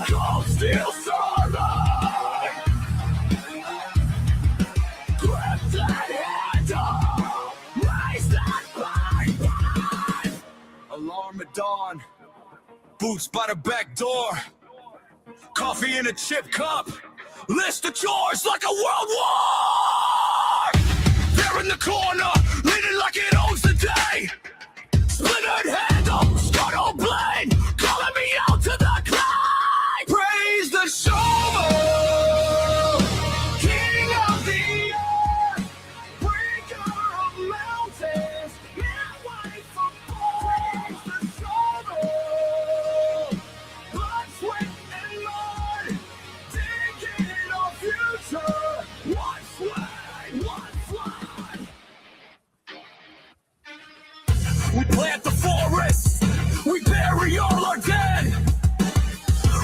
Cold steel sunlight! Grip that handle! Raise that pipe! Alarm at dawn. Boots by the back door. Coffee in a chip cup. List of chores like a world war! There in the corner, leaning like it owns the day. Splintered handle, scuttle blade, calling me out to the clay. Praise the shovel, king of the earth, breaker of mountains, can't wait for We plant the forests, we bury all our dead.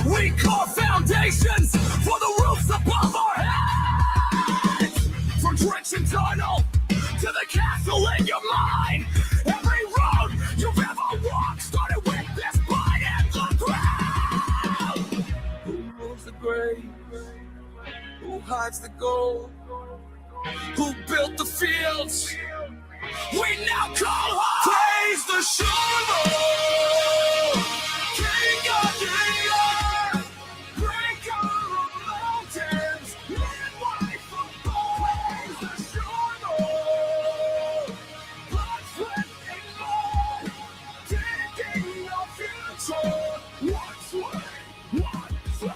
We carve foundations for the roofs above our heads. From trench and tunnel to the castle in your mind. Every road you've ever walked started with this blood in the ground. Who rules the grave? Who hides the gold? Who built the fields we now call home? Praise the shovel, king of the earth, breaker of mountains, midwife of boys. Praise the shovel, blood, sweat, and blood, digging our future. One sway, one fly.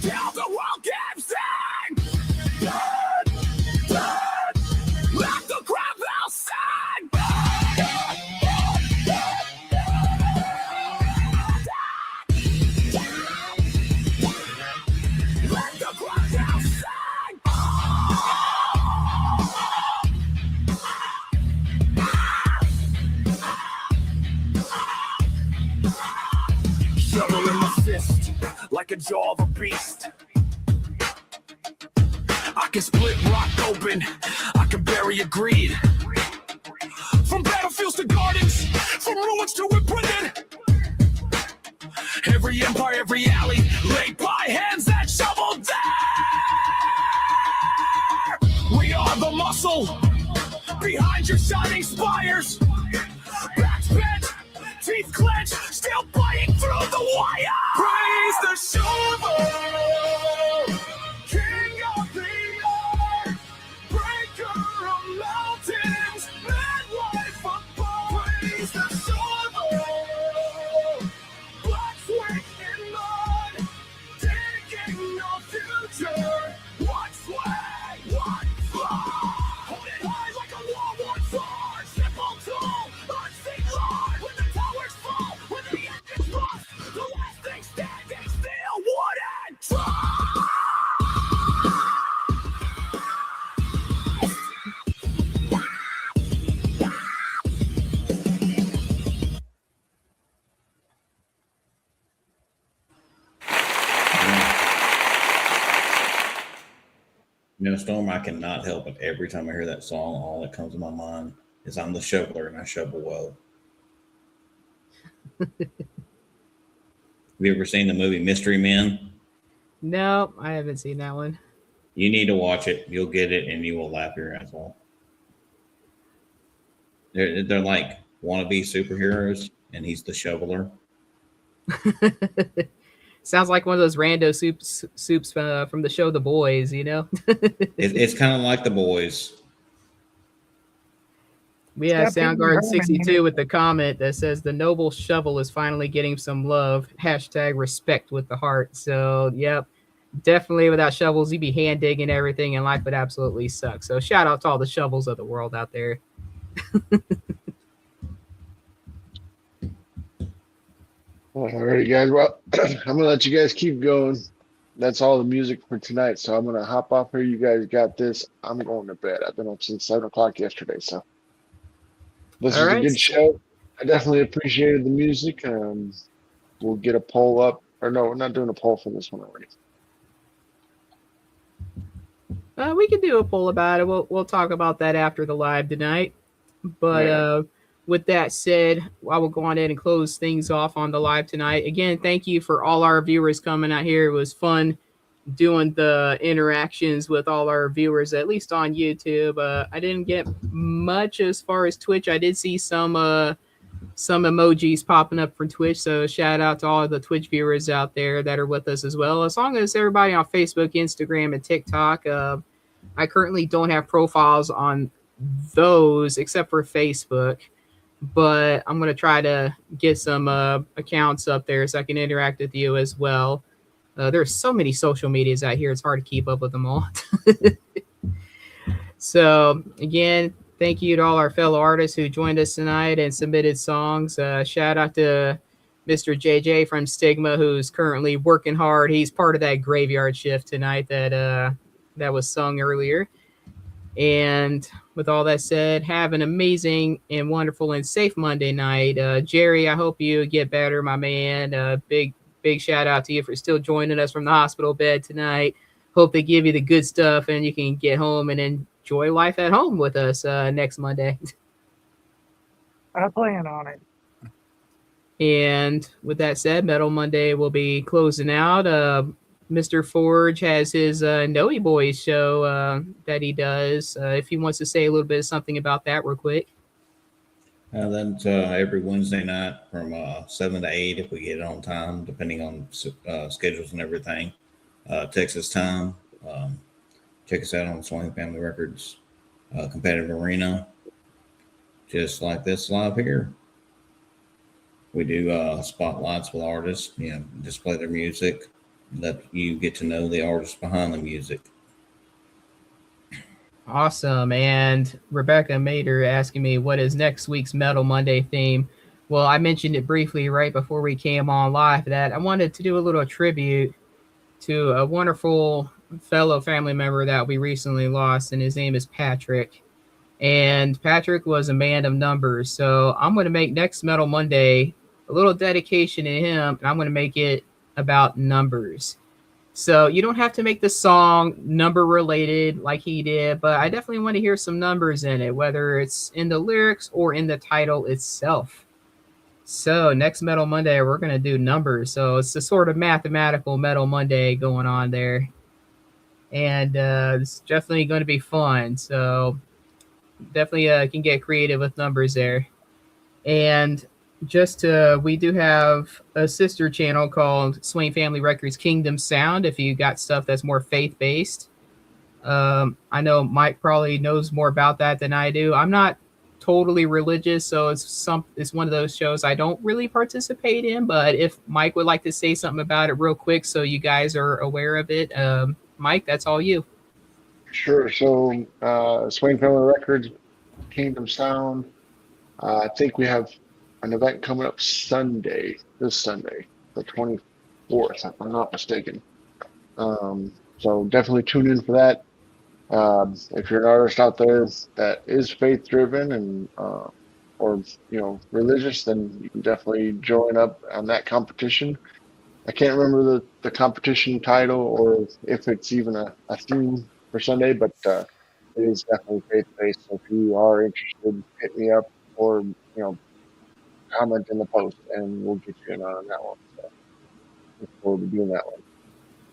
Till the world gives in. Let the crowd now sing. Let the crowd now sing. Shovel in my fist, like a jaw of a beast. I can split rock open, I can bury a greed. From battlefields to gardens, from ruins to imprinted. Every empire, every alley, laid by hands that shoveled there. We are the muscle behind your shining spires. Backs bent, teeth clenched, still biting through the wire. Praise the shovel, king of the earth, breaker of mountains, midwife of boys. Praise the shovel, blood, sweat, and mud, digging our future. One sway, one fly. Hold it high like a war sword. Simple tool, unseen lord. When the towers fall, when the engines rust, the last thing standing still wouldn't try. You know, Storm, I cannot help it. Every time I hear that song, all that comes to my mind is I'm the shoveler and I shovel well. Have you ever seen the movie Mystery Men? No, I haven't seen that one. You need to watch it. You'll get it and you will laugh your ass off. They're like wannabe superheroes and he's the shoveler. Sounds like one of those rando soups from the show The Boys, you know? It's kind of like The Boys. We have Stop Soundgarden hitting 62 with the comment that says the noble shovel is finally getting some love. Hashtag respect with the heart. So, yep, definitely without shovels, you'd be hand digging everything and life would absolutely suck. So, shout out to all the shovels of the world out there. All right, guys. Well, I'm gonna let you guys keep going. That's all the music for tonight. So I'm gonna hop off here. You guys got this. I'm going to bed. I've been up since 7 o'clock yesterday. So this All was a right. good show. I definitely appreciated the music. We'll get a poll up. Or no, we're not doing a poll for this one already. We can do a poll about it. We'll talk about that after the live tonight. But Yeah. with that said, I will go on ahead and close things off on the live tonight. Again, thank you for all our viewers coming out here. It was fun doing the interactions with all our viewers, at least on YouTube. I didn't get much as far as Twitch. I did see some emojis popping up from Twitch. So shout out to all of the Twitch viewers out there that are with us as well. As long as everybody on Facebook, Instagram, and TikTok. I currently don't have profiles on those except for Facebook, but I'm going to try to get some accounts up there so I can interact with you as well. There's so many social medias out here. It's hard to keep up with them all. So again, thank you to all our fellow artists who joined us tonight and submitted songs. Shout out to Mr. JJ from Stigma, who's currently working hard. He's part of that graveyard shift tonight that was sung earlier. And with all that said, have an amazing and wonderful and safe Monday night. Jerry, I hope you get better, my man. Big shout out to you for still joining us from the hospital bed tonight. Hope they give you the good stuff and you can get home and enjoy life at home with us next Monday. I plan on it. And with that said, Metal Monday will be closing out. Mr. Forge has his Noe Boys show that he does. If he wants to say a little bit of something about that real quick. That's every Wednesday night from 7 to 8 if we get it on time, depending on schedules and everything. Texas time. Check us out on Swain Family Records Competitive Arena. Just like this live here. We do spotlights with artists, display their music, let you get to know the artists behind the music. Awesome. And Rebecca Mater asking me what is next week's Metal Monday theme. Well, I mentioned it briefly right before we came on live that I wanted to do a little tribute to a wonderful fellow family member that we recently lost, and his name is Patrick. And Patrick was a man of numbers. So I'm going to make next Metal Monday a little dedication to him, and I'm going to make it about numbers. So you don't have to make the song number related like he did, but I definitely want to hear some numbers in it, whether it's in the lyrics or in the title itself. So next Metal Monday, we're going to do numbers. So it's a sort of mathematical Metal Monday going on there. And it's definitely going to be fun. So definitely can get creative with numbers there. And we do have a sister channel called Swain Family Records Kingdom Sound if you got stuff that's more faith-based. I know Mike probably knows more about that than I do. I'm not totally religious, so it's one of those shows I don't really participate in, but if Mike would like to say something about it real quick so you guys are aware of it, Mike, that's all you. Sure. So Swain Family Records, Kingdom Sound. I think we have an event coming up this Sunday, the 24th, if I'm not mistaken. So definitely tune in for that. If you're an artist out there that is faith driven and or religious, then you can definitely join up on that competition. I can't remember the competition title or if it's even a theme for Sunday, but it is definitely faith based. So if you are interested, hit me up or comment in the post, and we'll get you in on that one. So look forward to doing that one.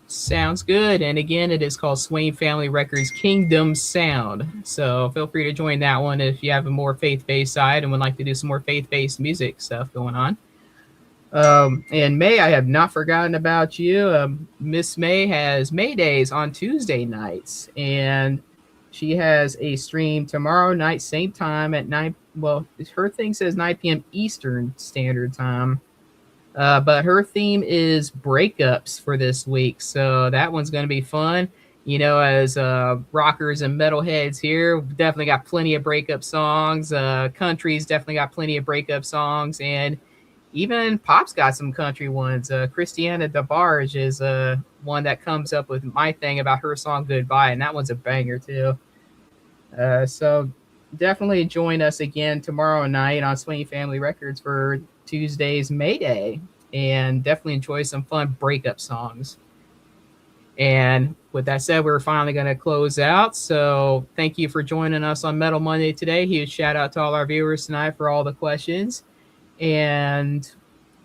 Sounds good. And again, it is called Swain Family Records Kingdom Sound. So feel free to join that one if you have a more faith-based side and would like to do some more faith-based music stuff going on. And May, I have not forgotten about you. Miss May has May Days on Tuesday nights, and she has a stream tomorrow night, same time at 9. Well, her thing says 9 p.m. Eastern Standard Time. But her theme is breakups for this week. So that one's going to be fun. As rockers and metalheads here, we've definitely got plenty of breakup songs. Country's definitely got plenty of breakup songs. And even pop's got some country ones. Christiana DeBarge is one that comes up with my thing about her song Goodbye. And that one's a banger too. So definitely join us again tomorrow night on Swain Family Records for Tuesday's May Day, and definitely enjoy some fun breakup songs. And with that said, we're finally going to close out. So thank you for joining us on Metal Monday today. Huge shout out to all our viewers tonight for all the questions. And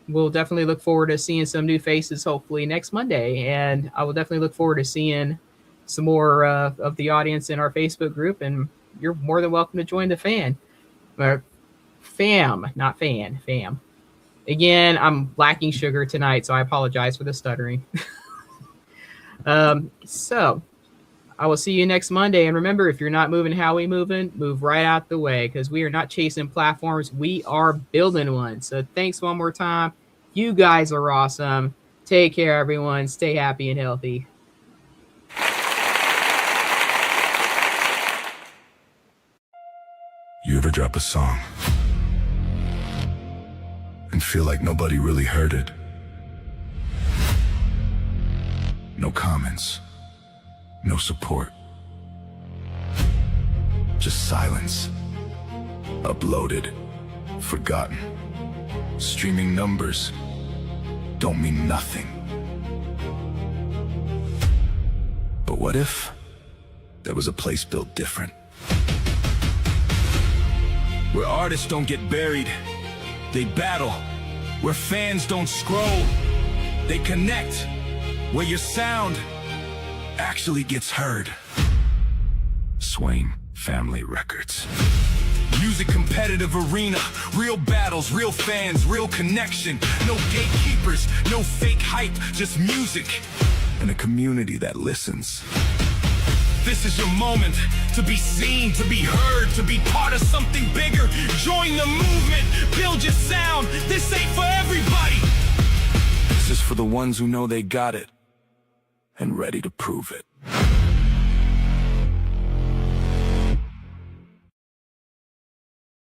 we'll definitely look forward to seeing some new faces hopefully next Monday. And I will definitely look forward to seeing some more of the audience in our Facebook group. And you're more than welcome to join the fam. Not fan, fam. Again, I'm lacking sugar tonight, so I apologize for the stuttering. So I will see you next Monday. And remember, if you're not moving how we moving, move right out the way, because we are not chasing platforms. We are building one. So thanks one more time. You guys are awesome. Take care, everyone. Stay happy and healthy. You ever drop a song and and feel like nobody really heard it. No comments, no support. Just silence. Uploaded, forgotten. Streaming numbers don't mean nothing. But what if there was a place built different? Where artists don't get buried, they battle. Where fans don't scroll, they connect. Where your sound actually gets heard. Swain Family Records. Music competitive arena, real battles, real fans, real connection. No gatekeepers, no fake hype, just music and a community that listens. This is your moment to be seen, to be heard, to be part of something bigger. Join the movement, build your sound. This ain't for everybody. This is for the ones who know they got it and ready to prove it.